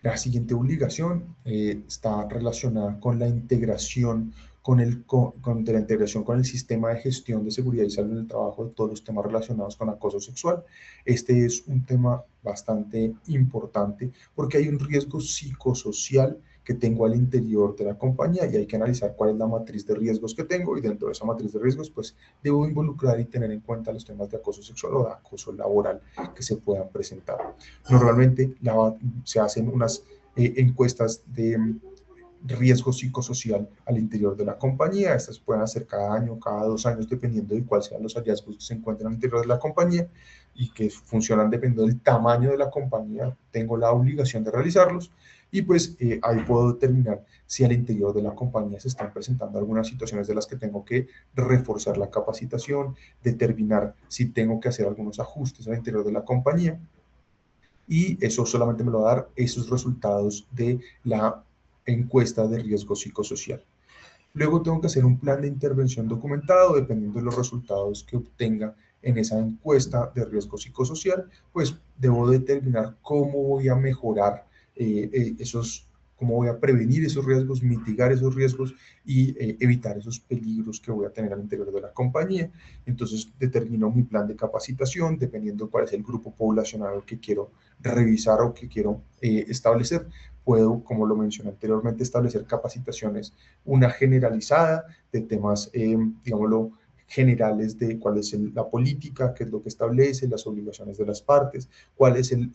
La siguiente obligación está relacionada con la integración con la integración con el sistema de gestión de seguridad y salud en el trabajo de todos los temas relacionados con acoso sexual. Este es un tema bastante importante porque hay un riesgo psicosocial que tengo al interior de la compañía y hay que analizar cuál es la matriz de riesgos que tengo y dentro de esa matriz de riesgos pues debo involucrar y tener en cuenta los temas de acoso sexual o de acoso laboral que se puedan presentar. Normalmente se hacen unas encuestas riesgo psicosocial al interior de la compañía. Estas pueden ser cada año, cada 2 años, dependiendo de cuáles sean los hallazgos que se encuentran al interior de la compañía y que funcionan dependiendo del tamaño de la compañía. Tengo la obligación de realizarlos y pues ahí puedo determinar si al interior de la compañía se están presentando algunas situaciones de las que tengo que reforzar la capacitación, determinar si tengo que hacer algunos ajustes al interior de la compañía. Y eso solamente me lo va a dar esos resultados de la encuesta de riesgo psicosocial. Luego tengo que hacer un plan de intervención documentado, dependiendo de los resultados que obtenga en esa encuesta de riesgo psicosocial, pues debo determinar cómo voy a mejorar cómo voy a prevenir esos riesgos, mitigar esos riesgos y evitar esos peligros que voy a tener al interior de la compañía. Entonces determino mi plan de capacitación, dependiendo cuál es el grupo poblacional que quiero revisar o que quiero establecer. Puedo, como lo mencioné anteriormente, establecer capacitaciones, una generalizada de temas, digámoslo, generales de cuál es la política, qué es lo que establece, las obligaciones de las partes, cuál es el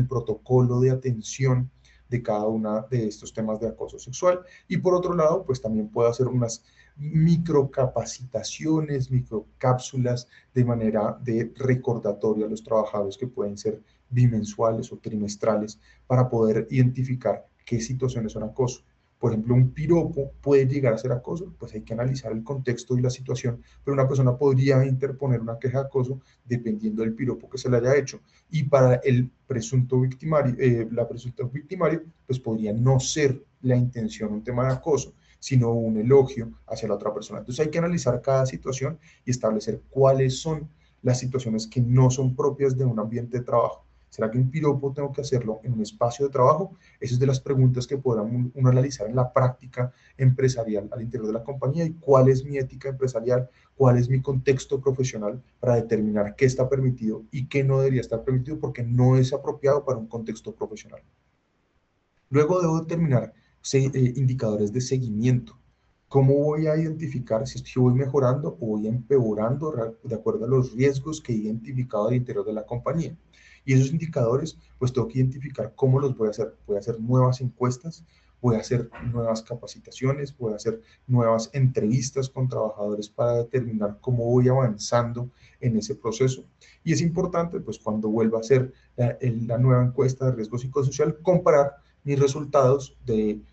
protocolo de atención de cada uno de estos temas de acoso sexual. Y por otro lado, pues también puedo hacer unas microcapacitaciones, microcápsulas de manera de recordatorio a los trabajadores que pueden ser bimensuales o trimestrales para poder identificar qué situaciones son acoso. Por ejemplo, un piropo puede llegar a ser acoso, pues hay que analizar el contexto y la situación, pero una persona podría interponer una queja de acoso dependiendo del piropo que se le haya hecho. Y para el presunto victimario, la presunta victimario, pues podría no ser la intención un tema de acoso, sino un elogio hacia la otra persona. Entonces hay que analizar cada situación y establecer cuáles son las situaciones que no son propias de un ambiente de trabajo. ¿Será que un piropo tengo que hacerlo en un espacio de trabajo? Esa es de las preguntas que podrá uno analizar en la práctica empresarial al interior de la compañía y cuál es mi ética empresarial, cuál es mi contexto profesional para determinar qué está permitido y qué no debería estar permitido porque no es apropiado para un contexto profesional. Luego debo determinar indicadores de seguimiento. ¿Cómo voy a identificar si voy mejorando o voy empeorando de acuerdo a los riesgos que he identificado al interior de la compañía? Y esos indicadores, pues tengo que identificar cómo los voy a hacer. Voy a hacer nuevas encuestas, voy a hacer nuevas capacitaciones, voy a hacer nuevas entrevistas con trabajadores para determinar cómo voy avanzando en ese proceso. Y es importante, pues cuando vuelva a hacer la nueva encuesta de riesgo psicosocial, comparar mis resultados del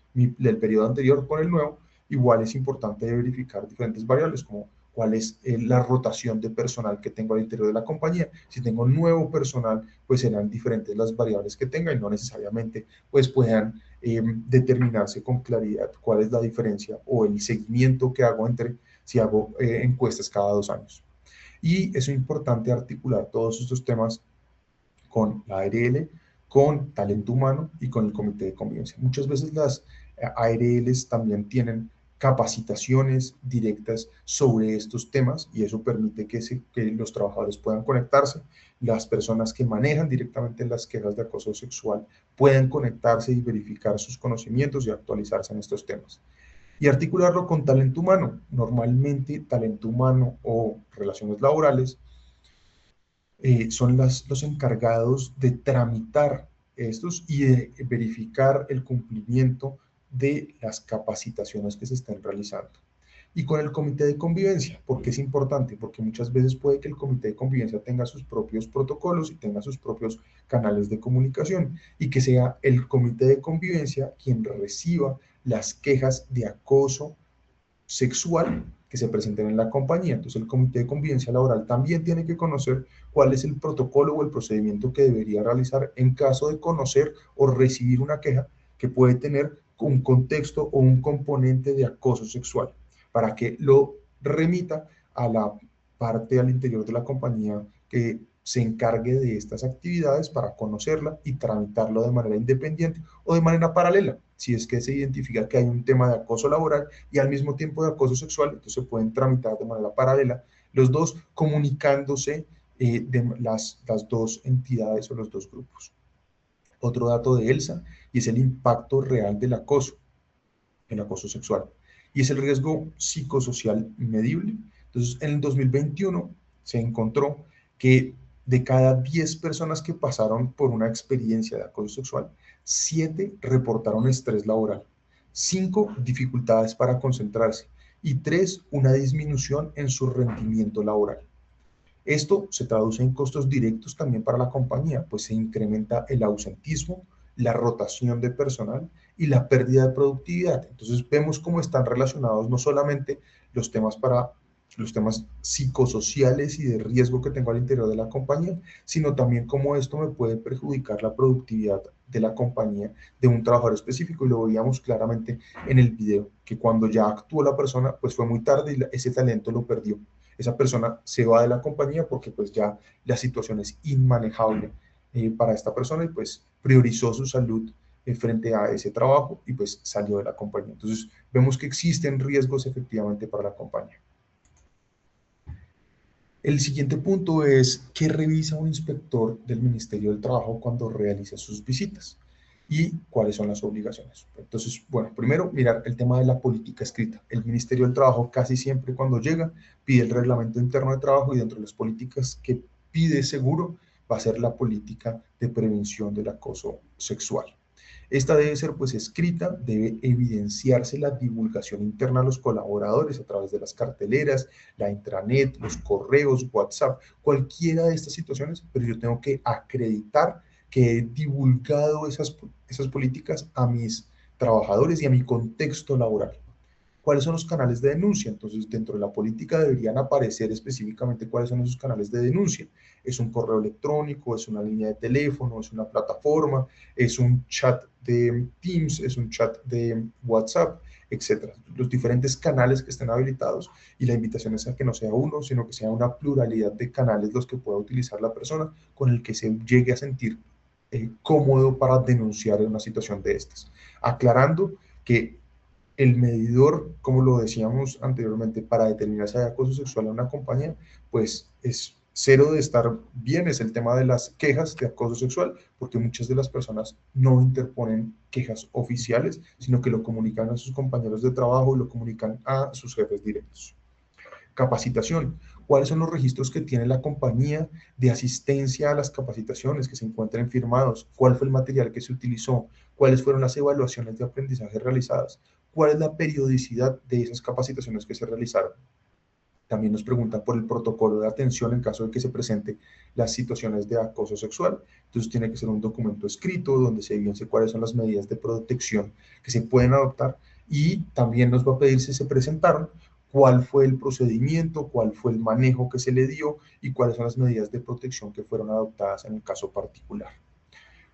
periodo anterior con el nuevo. Igual es importante verificar diferentes variables como cuál es la rotación de personal que tengo al interior de la compañía. Si tengo nuevo personal, pues serán diferentes las variables que tenga y no necesariamente pues puedan determinarse con claridad cuál es la diferencia o el seguimiento que hago entre si hago encuestas cada 2 años. Y es importante articular todos estos temas con la ARL, con talento humano y con el comité de convivencia. Muchas veces las ARLs también tienen capacitaciones directas sobre estos temas y eso permite que los trabajadores puedan conectarse, las personas que manejan directamente las quejas de acoso sexual pueden conectarse y verificar sus conocimientos y actualizarse en estos temas. Y articularlo con talento humano. Normalmente talento humano o relaciones laborales son los encargados de tramitar estos y de verificar el cumplimiento de las capacitaciones que se estén realizando. Y con el comité de convivencia, ¿por qué es importante? Porque muchas veces puede que el comité de convivencia tenga sus propios protocolos y tenga sus propios canales de comunicación y que sea el comité de convivencia quien reciba las quejas de acoso sexual que se presenten en la compañía. Entonces el comité de convivencia laboral también tiene que conocer cuál es el protocolo o el procedimiento que debería realizar en caso de conocer o recibir una queja que puede tener un contexto o un componente de acoso sexual, para que lo remita a la parte al interior de la compañía que se encargue de estas actividades para conocerla y tramitarlo de manera independiente o de manera paralela. Si es que se identifica que hay un tema de acoso laboral y al mismo tiempo de acoso sexual, entonces se pueden tramitar de manera paralela los dos comunicándose de las dos entidades o los dos grupos. Otro dato de ELSA y es el impacto real del acoso, el acoso sexual, y es el riesgo psicosocial medible. Entonces, en el 2021 se encontró que de cada 10 personas que pasaron por una experiencia de acoso sexual, 7 reportaron estrés laboral. 5, dificultades para concentrarse. Y 3, una disminución en su rendimiento laboral. Esto se traduce en costos directos también para la compañía, pues se incrementa el ausentismo, la rotación de personal y la pérdida de productividad. Entonces vemos cómo están relacionados no solamente los temas psicosociales y de riesgo que tengo al interior de la compañía, sino también cómo esto me puede perjudicar la productividad de la compañía de un trabajador específico, y lo veíamos claramente en el video, que cuando ya actuó la persona, pues fue muy tarde y ese talento lo perdió. Esa persona se va de la compañía porque pues ya la situación es inmanejable para esta persona, y pues priorizó su salud frente a ese trabajo y pues salió de la compañía. Entonces vemos que existen riesgos efectivamente para la compañía. El siguiente punto es qué revisa un inspector del Ministerio del Trabajo cuando realiza sus visitas y cuáles son las obligaciones. Entonces, bueno, primero mirar el tema de la política escrita. El Ministerio del Trabajo casi siempre cuando llega pide el reglamento interno de trabajo, y dentro de las políticas que pide seguro va a ser la política de prevención del acoso sexual. Esta debe ser pues escrita, debe evidenciarse la divulgación interna a los colaboradores a través de las carteleras, la intranet, los correos, WhatsApp, cualquiera de estas situaciones, pero yo tengo que acreditar que he divulgado esas políticas a mis trabajadores y a mi contexto laboral. ¿Cuáles son los canales de denuncia? Entonces, dentro de la política deberían aparecer específicamente cuáles son esos canales de denuncia. ¿Es un correo electrónico? ¿Es una línea de teléfono? ¿Es una plataforma? ¿Es un chat de Teams? ¿Es un chat de WhatsApp? Etcétera. Los diferentes canales que estén habilitados, y la invitación es a que no sea uno, sino que sea una pluralidad de canales los que pueda utilizar la persona con el que se llegue a sentir cómodo para denunciar una situación de estas. Aclarando que el medidor, como lo decíamos anteriormente, para determinar si hay acoso sexual en una compañía, pues es cero de estar bien, es el tema de las quejas de acoso sexual, porque muchas de las personas no interponen quejas oficiales, sino que lo comunican a sus compañeros de trabajo y lo comunican a sus jefes directos. Capacitación. ¿Cuáles son los registros que tiene la compañía de asistencia a las capacitaciones que se encuentren firmados? ¿Cuál fue el material que se utilizó? ¿Cuáles fueron las evaluaciones de aprendizaje realizadas? ¿Cuál es la periodicidad de esas capacitaciones que se realizaron? También nos preguntan por el protocolo de atención en caso de que se presente las situaciones de acoso sexual. Entonces tiene que ser un documento escrito donde se evidencie cuáles son las medidas de protección que se pueden adoptar, y también nos va a pedir si se presentaron, cuál fue el procedimiento, cuál fue el manejo que se le dio y cuáles son las medidas de protección que fueron adoptadas en el caso particular.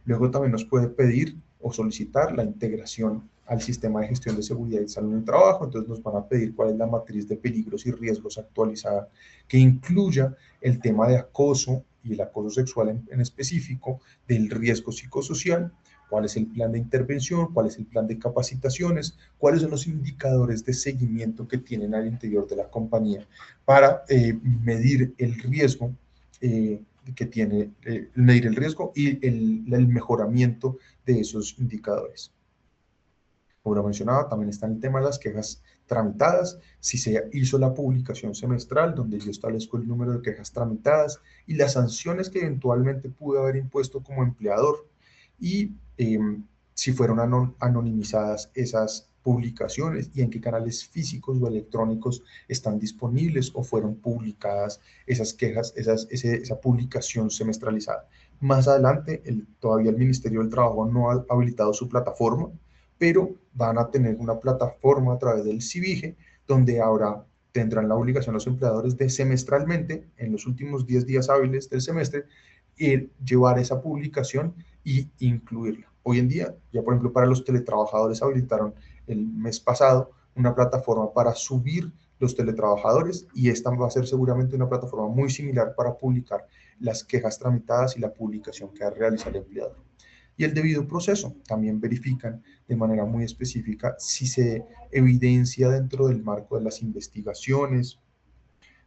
Luego también nos puede pedir o solicitar la integración al sistema de gestión de seguridad y salud en el trabajo. Entonces nos van a pedir cuál es la matriz de peligros y riesgos actualizada que incluya el tema de acoso y el acoso sexual en específico, del riesgo psicosocial, cuál es el plan de intervención, cuál es el plan de capacitaciones, cuáles son los indicadores de seguimiento que tienen al interior de la compañía para medir el riesgo que tiene, medir el riesgo y el mejoramiento de esos indicadores. Como lo mencionaba, también está el tema de las quejas tramitadas, si se hizo la publicación semestral donde yo establezco el número de quejas tramitadas y las sanciones que eventualmente pude haber impuesto como empleador, y si fueron anonimizadas esas publicaciones y en qué canales físicos o electrónicos están disponibles o fueron publicadas esas quejas, esa publicación semestralizada. Más adelante, todavía el Ministerio del Trabajo no ha habilitado su plataforma, pero van a tener una plataforma a través del CIVIGE, donde ahora tendrán la obligación los empleadores de semestralmente, en los últimos 10 días hábiles del semestre, llevar esa publicación y incluirla. Hoy en día, ya por ejemplo para los teletrabajadores habilitaron el mes pasado una plataforma para subir los teletrabajadores, y esta va a ser seguramente una plataforma muy similar para publicar las quejas tramitadas y la publicación que realiza el empleador. Y el debido proceso, también verifican de manera muy específica si se evidencia dentro del marco de las investigaciones,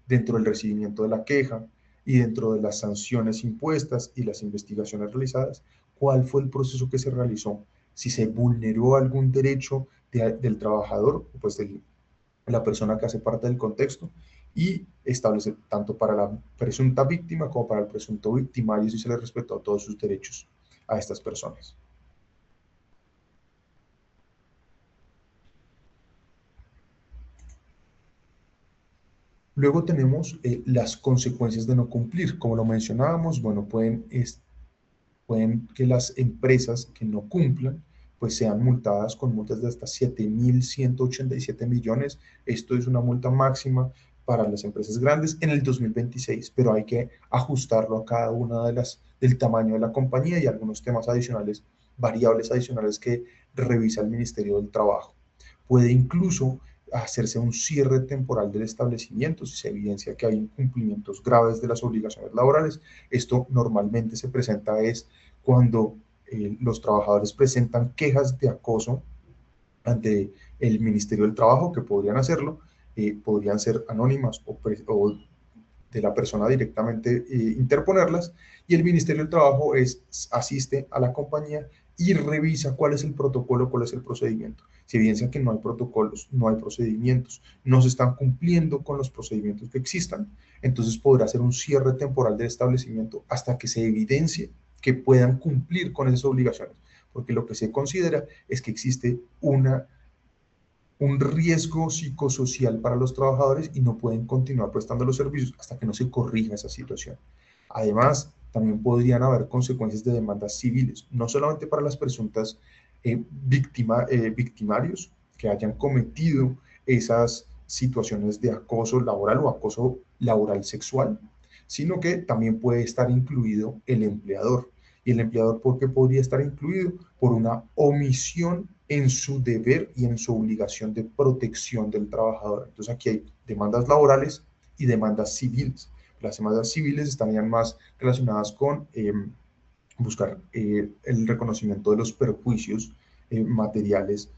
dentro del recibimiento de la queja y dentro de las sanciones impuestas y las investigaciones realizadas, cuál fue el proceso que se realizó, si se vulneró algún derecho del trabajador, pues de la persona que hace parte del contexto, y establece tanto para la presunta víctima como para el presunto victimario si se le respetó todos sus derechos a estas personas. Luego tenemos las consecuencias de no cumplir. Como lo mencionábamos, bueno, pueden que las empresas que no cumplan pues sean multadas con multas de hasta 7.187 millones. Esto es una multa máxima para las empresas grandes en el 2026, pero hay que ajustarlo a cada una del tamaño de la compañía y algunos temas adicionales, variables adicionales que revisa el Ministerio del Trabajo. Puede incluso hacerse un cierre temporal del establecimiento si se evidencia que hay incumplimientos graves de las obligaciones laborales. Esto normalmente se presenta cuando los trabajadores presentan quejas de acoso ante el Ministerio del Trabajo, que podrían hacerlo, podrían ser anónimas o de la persona directamente interponerlas, y el Ministerio del Trabajo asiste a la compañía y revisa cuál es el protocolo, cuál es el procedimiento. Si evidencia que no hay protocolos, no hay procedimientos, no se están cumpliendo con los procedimientos que existan, entonces podrá hacer un cierre temporal del establecimiento hasta que se evidencie que puedan cumplir con esas obligaciones, porque lo que se considera es que existe un riesgo psicosocial para los trabajadores y no pueden continuar prestando los servicios hasta que no se corrija esa situación. Además, también podrían haber consecuencias de demandas civiles, no solamente para las presuntas victimarios que hayan cometido esas situaciones de acoso laboral o acoso laboral sexual, sino que también puede estar incluido el empleador. ¿Y el empleador por qué podría estar incluido? Por una omisión en su deber y en su obligación de protección del trabajador. Entonces aquí hay demandas laborales y demandas civiles. Las demandas civiles estarían más relacionadas con buscar el reconocimiento de los perjuicios materiales,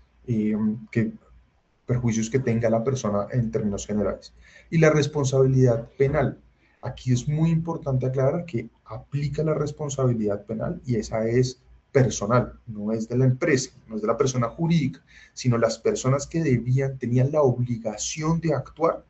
perjuicios que tenga la persona en términos generales. Y la responsabilidad penal. Aquí es muy importante aclarar que aplica la responsabilidad penal y esa es personal, no es de la empresa, no es de la persona jurídica, sino las personas que tenían la obligación de actuar,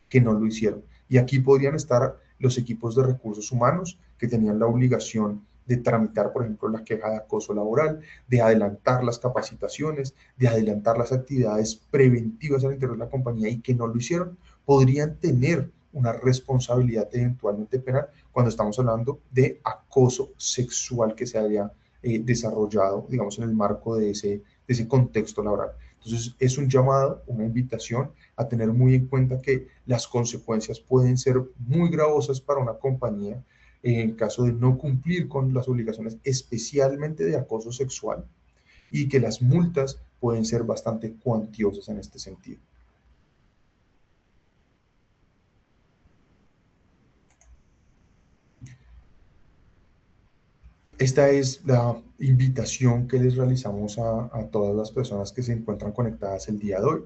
que no lo hicieron. Y aquí podrían estar los equipos de recursos humanos que tenían la obligación de tramitar, por ejemplo, la queja de acoso laboral, de adelantar las capacitaciones, de adelantar las actividades preventivas al interior de la compañía y que no lo hicieron, podrían tener una responsabilidad eventualmente penal cuando estamos hablando de acoso sexual que se haya desarrollado, digamos, en el marco de ese contexto laboral. Entonces, es un llamado, una invitación a tener muy en cuenta que las consecuencias pueden ser muy gravosas para una compañía en caso de no cumplir con las obligaciones, especialmente de acoso sexual, y que las multas pueden ser bastante cuantiosas en este sentido. Esta es la invitación que les realizamos a todas las personas que se encuentran conectadas el día de hoy.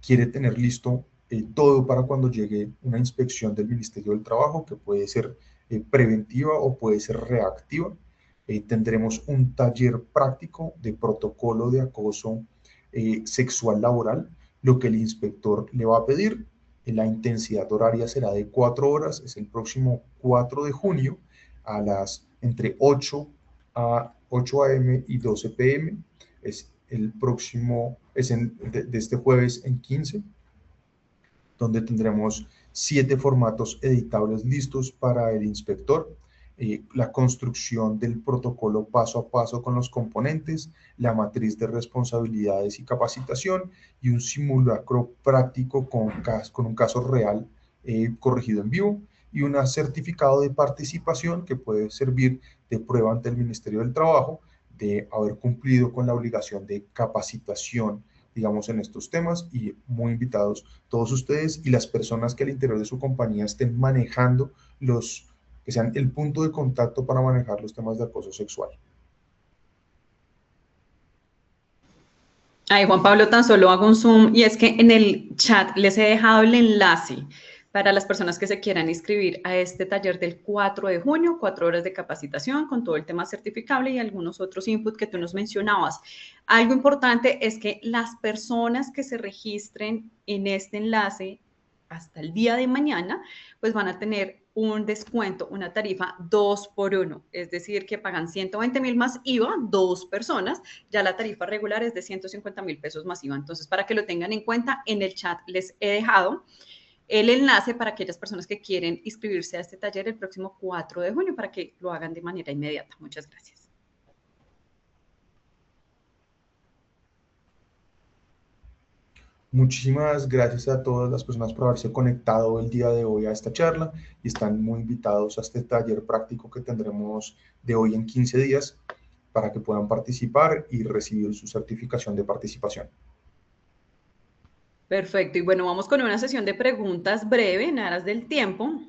Quiere tener listo todo para cuando llegue una inspección del Ministerio del Trabajo, que puede ser preventiva o puede ser reactiva. Tendremos un taller práctico de protocolo de acoso sexual laboral, lo que el inspector le va a pedir. La intensidad horaria será de 4 horas, es el próximo 4 de junio entre 8 a.m. y 12 p.m. Es el próximo, de este jueves en 15, donde tendremos 7 formatos editables listos para el inspector, la construcción del protocolo paso a paso con los componentes, la matriz de responsabilidades y capacitación y un simulacro práctico con un caso real corregido en vivo y un certificado de participación que puede servir de prueba ante el Ministerio del Trabajo de haber cumplido con la obligación de capacitación, digamos, en estos temas, y muy invitados todos ustedes y las personas que al interior de su compañía estén manejando que sean el punto de contacto para manejar los temas de acoso sexual. Ay, Juan Pablo, tan solo hago un zoom y es que en el chat les he dejado el enlace para las personas que se quieran inscribir a este taller del 4 de junio, 4 horas de capacitación con todo el tema certificable y algunos otros inputs que tú nos mencionabas. Algo importante es que las personas que se registren en este enlace hasta el día de mañana, pues van a tener un descuento, una tarifa 2x1, es decir, que pagan 120,000 más IVA, 2 personas, ya la tarifa regular es de 150,000 pesos más IVA. Entonces, para que lo tengan en cuenta, en el chat les he dejado el enlace para aquellas personas que quieren inscribirse a este taller el próximo 4 de junio para que lo hagan de manera inmediata. Muchas gracias. Muchísimas gracias a todas las personas por haberse conectado el día de hoy a esta charla y están muy invitados a este taller práctico que tendremos de hoy en 15 días para que puedan participar y recibir su certificación de participación. Perfecto. Y bueno, vamos con una sesión de preguntas breve en aras del tiempo.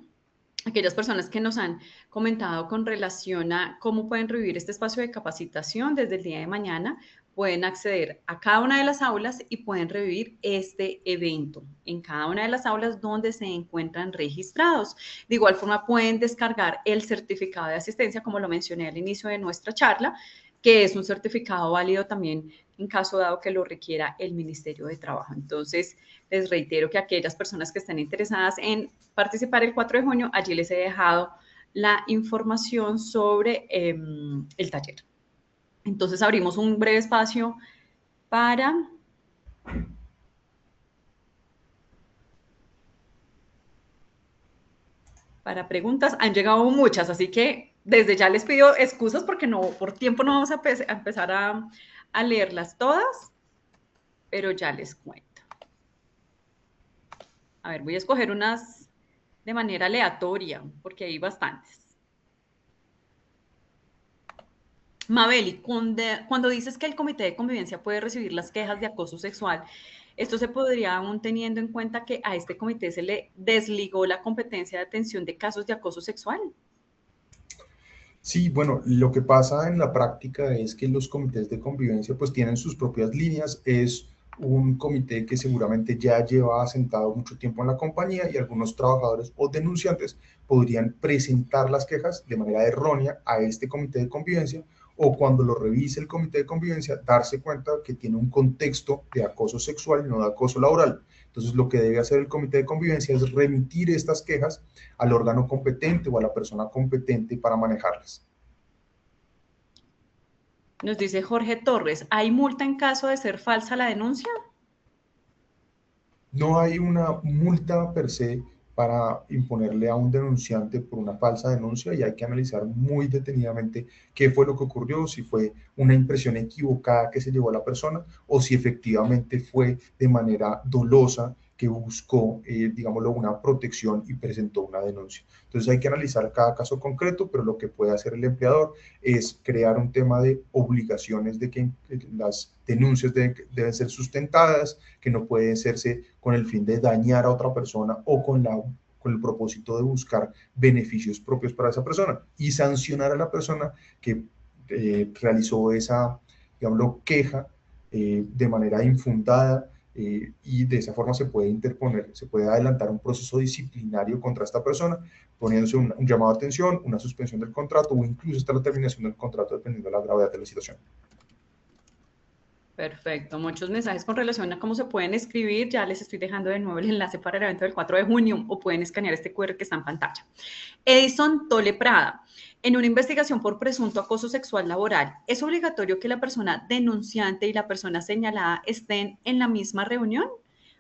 Aquellas personas que nos han comentado con relación a cómo pueden revivir este espacio de capacitación desde el día de mañana, pueden acceder a cada una de las aulas y pueden revivir este evento en cada una de las aulas donde se encuentran registrados. De igual forma, pueden descargar el certificado de asistencia, como lo mencioné al inicio de nuestra charla, que es un certificado válido también en caso dado que lo requiera el Ministerio de Trabajo. Entonces, les reitero que aquellas personas que estén interesadas en participar el 4 de junio, allí les he dejado la información sobre el taller. Entonces, abrimos un breve espacio para preguntas. Han llegado muchas, así que desde ya les pido excusas porque no, por tiempo no vamos a empezar a leerlas todas, pero ya les cuento. A ver, voy a escoger unas de manera aleatoria porque hay bastantes. Mabeli, cuando dices que el comité de convivencia puede recibir las quejas de acoso sexual, esto se podría aún teniendo en cuenta que a este comité se le desligó la competencia de atención de casos de acoso sexual. Sí, bueno, lo que pasa en la práctica es que los comités de convivencia pues tienen sus propias líneas, es un comité que seguramente ya lleva asentado mucho tiempo en la compañía y algunos trabajadores o denunciantes podrían presentar las quejas de manera errónea a este comité de convivencia o cuando lo revise el comité de convivencia darse cuenta que tiene un contexto de acoso sexual y no de acoso laboral. Entonces lo que debe hacer el comité de convivencia es remitir estas quejas al órgano competente o a la persona competente para manejarlas. Nos dice Jorge Torres, ¿hay multa en caso de ser falsa la denuncia? No hay una multa per se para imponerle a un denunciante por una falsa denuncia y hay que analizar muy detenidamente qué fue lo que ocurrió, si fue una impresión equivocada que se llevó a la persona o si efectivamente fue de manera dolosa que buscó, digámoslo, una protección y presentó una denuncia. Entonces hay que analizar cada caso concreto, pero lo que puede hacer el empleador es crear un tema de obligaciones de que las denuncias deben ser sustentadas, que no pueden hacerse con el fin de dañar a otra persona o con el propósito de buscar beneficios propios para esa persona y sancionar a la persona que realizó esa, digámoslo, queja de manera infundada y de esa forma se puede interponer, se puede adelantar un proceso disciplinario contra esta persona, poniéndose un llamado de atención, una suspensión del contrato o incluso hasta la terminación del contrato dependiendo de la gravedad de la situación. Perfecto, muchos mensajes con relación a cómo se pueden escribir. Ya les estoy dejando de nuevo el enlace para el evento del 4 de junio o pueden escanear este QR que está en pantalla. Edison Tole Prada, en una investigación por presunto acoso sexual laboral, ¿es obligatorio que la persona denunciante y la persona señalada estén en la misma reunión?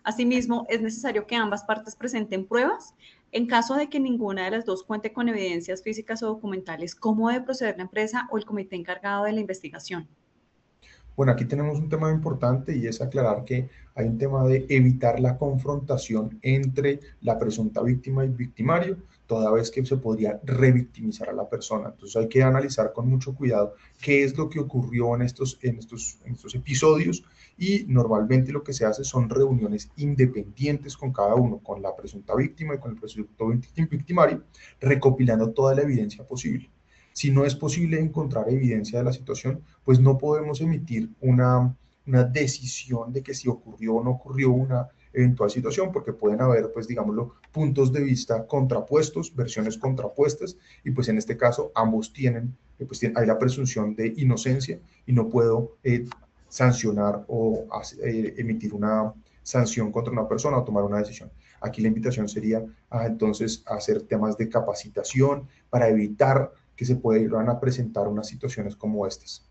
Asimismo, ¿es necesario que ambas partes presenten pruebas? En caso de que ninguna de las dos cuente con evidencias físicas o documentales, ¿cómo debe proceder la empresa o el comité encargado de la investigación? Bueno, aquí tenemos un tema importante y es aclarar que hay un tema de evitar la confrontación entre la presunta víctima y victimario, toda vez que se podría revictimizar a la persona. Entonces hay que analizar con mucho cuidado qué es lo que ocurrió en estos episodios y normalmente lo que se hace son reuniones independientes con cada uno, con la presunta víctima y con el presunto victimario, recopilando toda la evidencia posible. Si no es posible encontrar evidencia de la situación, pues no podemos emitir una decisión de que si ocurrió o no ocurrió una eventual situación, porque pueden haber, pues digámoslo, puntos de vista contrapuestos, versiones contrapuestas, y pues en este caso ambos tienen, hay la presunción de inocencia y no puedo sancionar o emitir una sanción contra una persona o tomar una decisión. Aquí la invitación sería entonces a hacer temas de capacitación para evitar que se puedan a presentar unas situaciones como estas.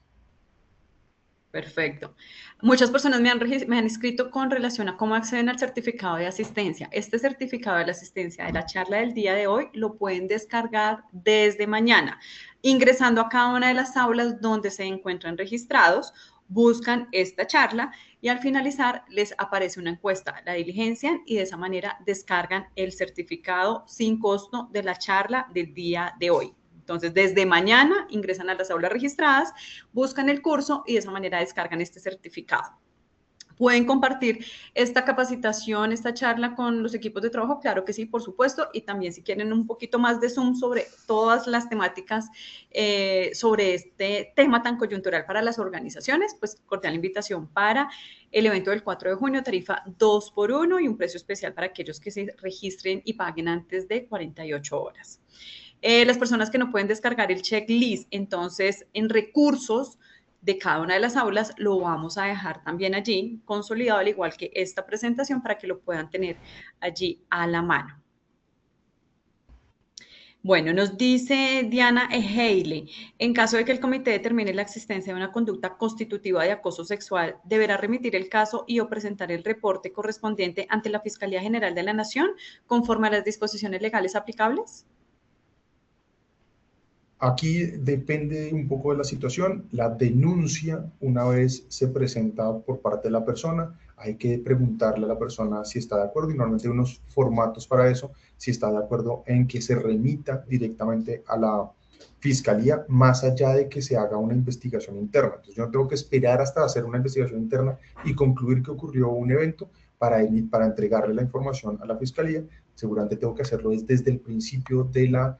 Perfecto. Muchas personas me han escrito con relación a cómo acceden al certificado de asistencia. Este certificado de la asistencia de la charla del día de hoy lo pueden descargar desde mañana, ingresando a cada una de las aulas donde se encuentran registrados, buscan esta charla y al finalizar les aparece una encuesta, la diligencian y de esa manera descargan el certificado sin costo de la charla del día de hoy. Entonces, desde mañana ingresan a las aulas registradas, buscan el curso y de esa manera descargan este certificado. ¿Pueden compartir esta capacitación, esta charla con los equipos de trabajo? Claro que sí, por supuesto. Y también si quieren un poquito más de zoom sobre todas las temáticas, sobre este tema tan coyuntural para las organizaciones, pues cordial invitación para el evento del 4 de junio, tarifa 2x1 y un precio especial para aquellos que se registren y paguen antes de 48 horas. Las personas que no pueden descargar el checklist, entonces en recursos de cada una de las aulas lo vamos a dejar también allí consolidado, al igual que esta presentación, para que lo puedan tener allí a la mano. Bueno, nos dice Diana Eheile, en caso de que el comité determine la existencia de una conducta constitutiva de acoso sexual, deberá remitir el caso y o presentar el reporte correspondiente ante la Fiscalía General de la Nación conforme a las disposiciones legales aplicables. Aquí depende un poco de la situación. La denuncia, una vez se presenta por parte de la persona, hay que preguntarle a la persona si está de acuerdo y normalmente hay unos formatos para eso, si está de acuerdo en que se remita directamente a la fiscalía, más allá de que se haga una investigación interna. Entonces yo no tengo que esperar hasta hacer una investigación interna y concluir que ocurrió un evento para entregarle la información a la fiscalía. Seguramente tengo que hacerlo desde el principio de la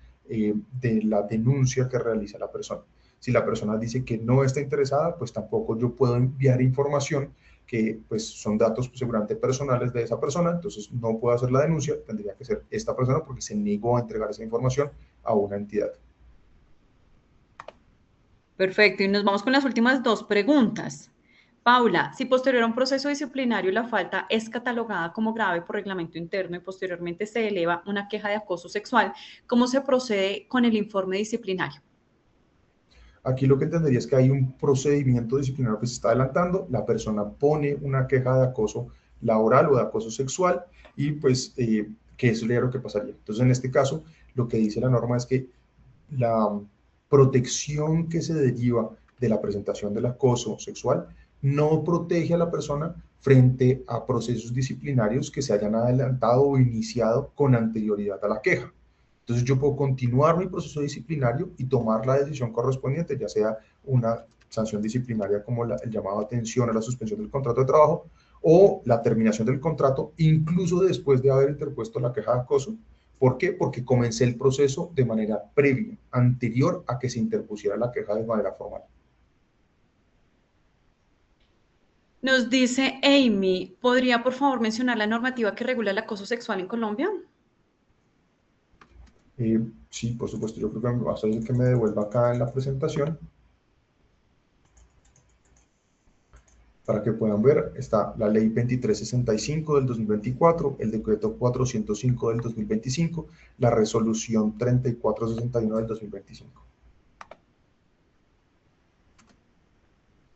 denuncia que realiza la persona. Si la persona dice que no está interesada, pues tampoco yo puedo enviar información que pues son datos pues, seguramente personales de esa persona, entonces no puedo hacer la denuncia, tendría que ser esta persona porque se negó a entregar esa información a una entidad. Perfecto, y nos vamos con las últimas dos preguntas. Paula, si posterior a un proceso disciplinario la falta es catalogada como grave por reglamento interno y posteriormente se eleva una queja de acoso sexual, ¿cómo se procede con el informe disciplinario? Aquí lo que entendería es que hay un procedimiento disciplinario que se está adelantando, la persona pone una queja de acoso laboral o de acoso sexual y pues que eso sería lo que pasaría. Entonces en este caso lo que dice la norma es que la protección que se deriva de la presentación del acoso sexual no protege a la persona frente a procesos disciplinarios que se hayan adelantado o iniciado con anterioridad a la queja. Entonces yo puedo continuar mi proceso disciplinario y tomar la decisión correspondiente, ya sea una sanción disciplinaria como el llamado a atención a la suspensión del contrato de trabajo o la terminación del contrato, incluso después de haber interpuesto la queja de acoso. ¿Por qué? Porque comencé el proceso de manera previa, anterior a que se interpusiera la queja de manera formal. Nos dice Amy, ¿podría por favor mencionar la normativa que regula el acoso sexual en Colombia? Sí, por supuesto, yo creo que me vas a decir que me devuelva acá en la presentación. Para que puedan ver, está la ley 2365 del 2024, el decreto 405 del 2025, la resolución 3461 del 2025.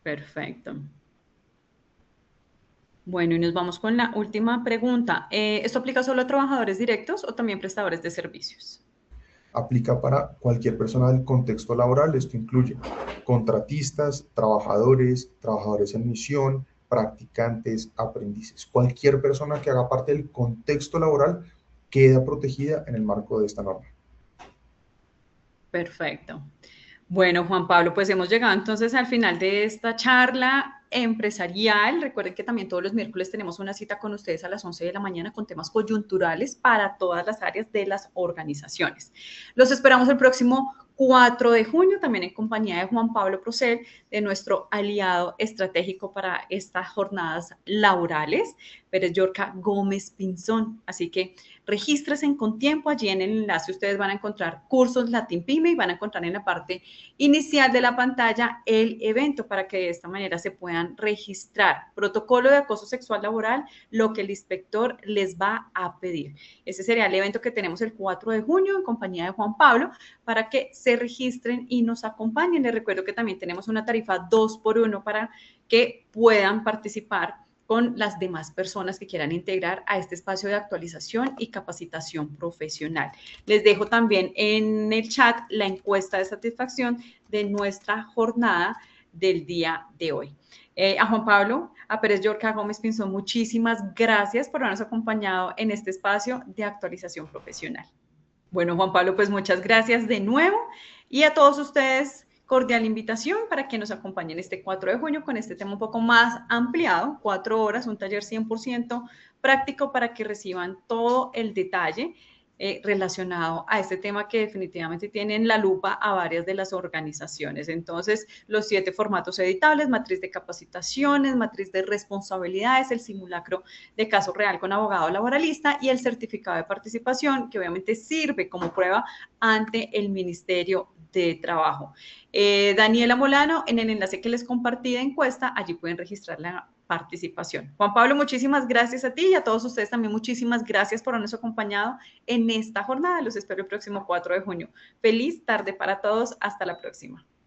Perfecto. Bueno, y nos vamos con la última pregunta. ¿Esto aplica solo a trabajadores directos o también prestadores de servicios? Aplica para cualquier persona del contexto laboral. Esto incluye contratistas, trabajadores, trabajadores en misión, practicantes, aprendices. Cualquier persona que haga parte del contexto laboral queda protegida en el marco de esta norma. Perfecto. Bueno, Juan Pablo, pues hemos llegado entonces al final de esta charla empresarial. Recuerden que también todos los miércoles tenemos una cita con ustedes a las 11 de la mañana con temas coyunturales para todas las áreas de las organizaciones. Los esperamos el próximo 4 de junio, también en compañía de Juan Pablo Procel, de nuestro aliado estratégico para estas jornadas laborales, Pérez Yorca Gómez Pinzón. Así que regístrense con tiempo. Allí en el enlace ustedes van a encontrar cursos Latin Pyme y van a encontrar en la parte inicial de la pantalla el evento para que de esta manera se puedan registrar. Protocolo de acoso sexual laboral, lo que el inspector les va a pedir. Ese sería el evento que tenemos el 4 de junio en compañía de Juan Pablo para que se registren y nos acompañen. Les recuerdo que también tenemos una tarifa 2x1 para que puedan participar con las demás personas que quieran integrar a este espacio de actualización y capacitación profesional. Les dejo también en el chat la encuesta de satisfacción de nuestra jornada del día de hoy. A Juan Pablo, a Pérez Yorca Gómez Pinzón, muchísimas gracias por habernos acompañado en este espacio de actualización profesional. Bueno, Juan Pablo, pues muchas gracias de nuevo y a todos ustedes, cordial invitación para que nos acompañen este 4 de junio con este tema un poco más ampliado, 4 horas, un taller 100% práctico para que reciban todo el detalle relacionado a este tema que definitivamente tiene en la lupa a varias de las organizaciones. Entonces, los 7 formatos editables, matriz de capacitaciones, matriz de responsabilidades, el simulacro de caso real con abogado laboralista y el certificado de participación, que obviamente sirve como prueba ante el Ministerio de Trabajo. Daniela Molano, en el enlace que les compartí de encuesta, allí pueden registrar la participación. Juan Pablo, muchísimas gracias a ti y a todos ustedes también muchísimas gracias por habernos acompañado en esta jornada. Los espero el próximo 4 de junio. Feliz tarde para todos. Hasta la próxima.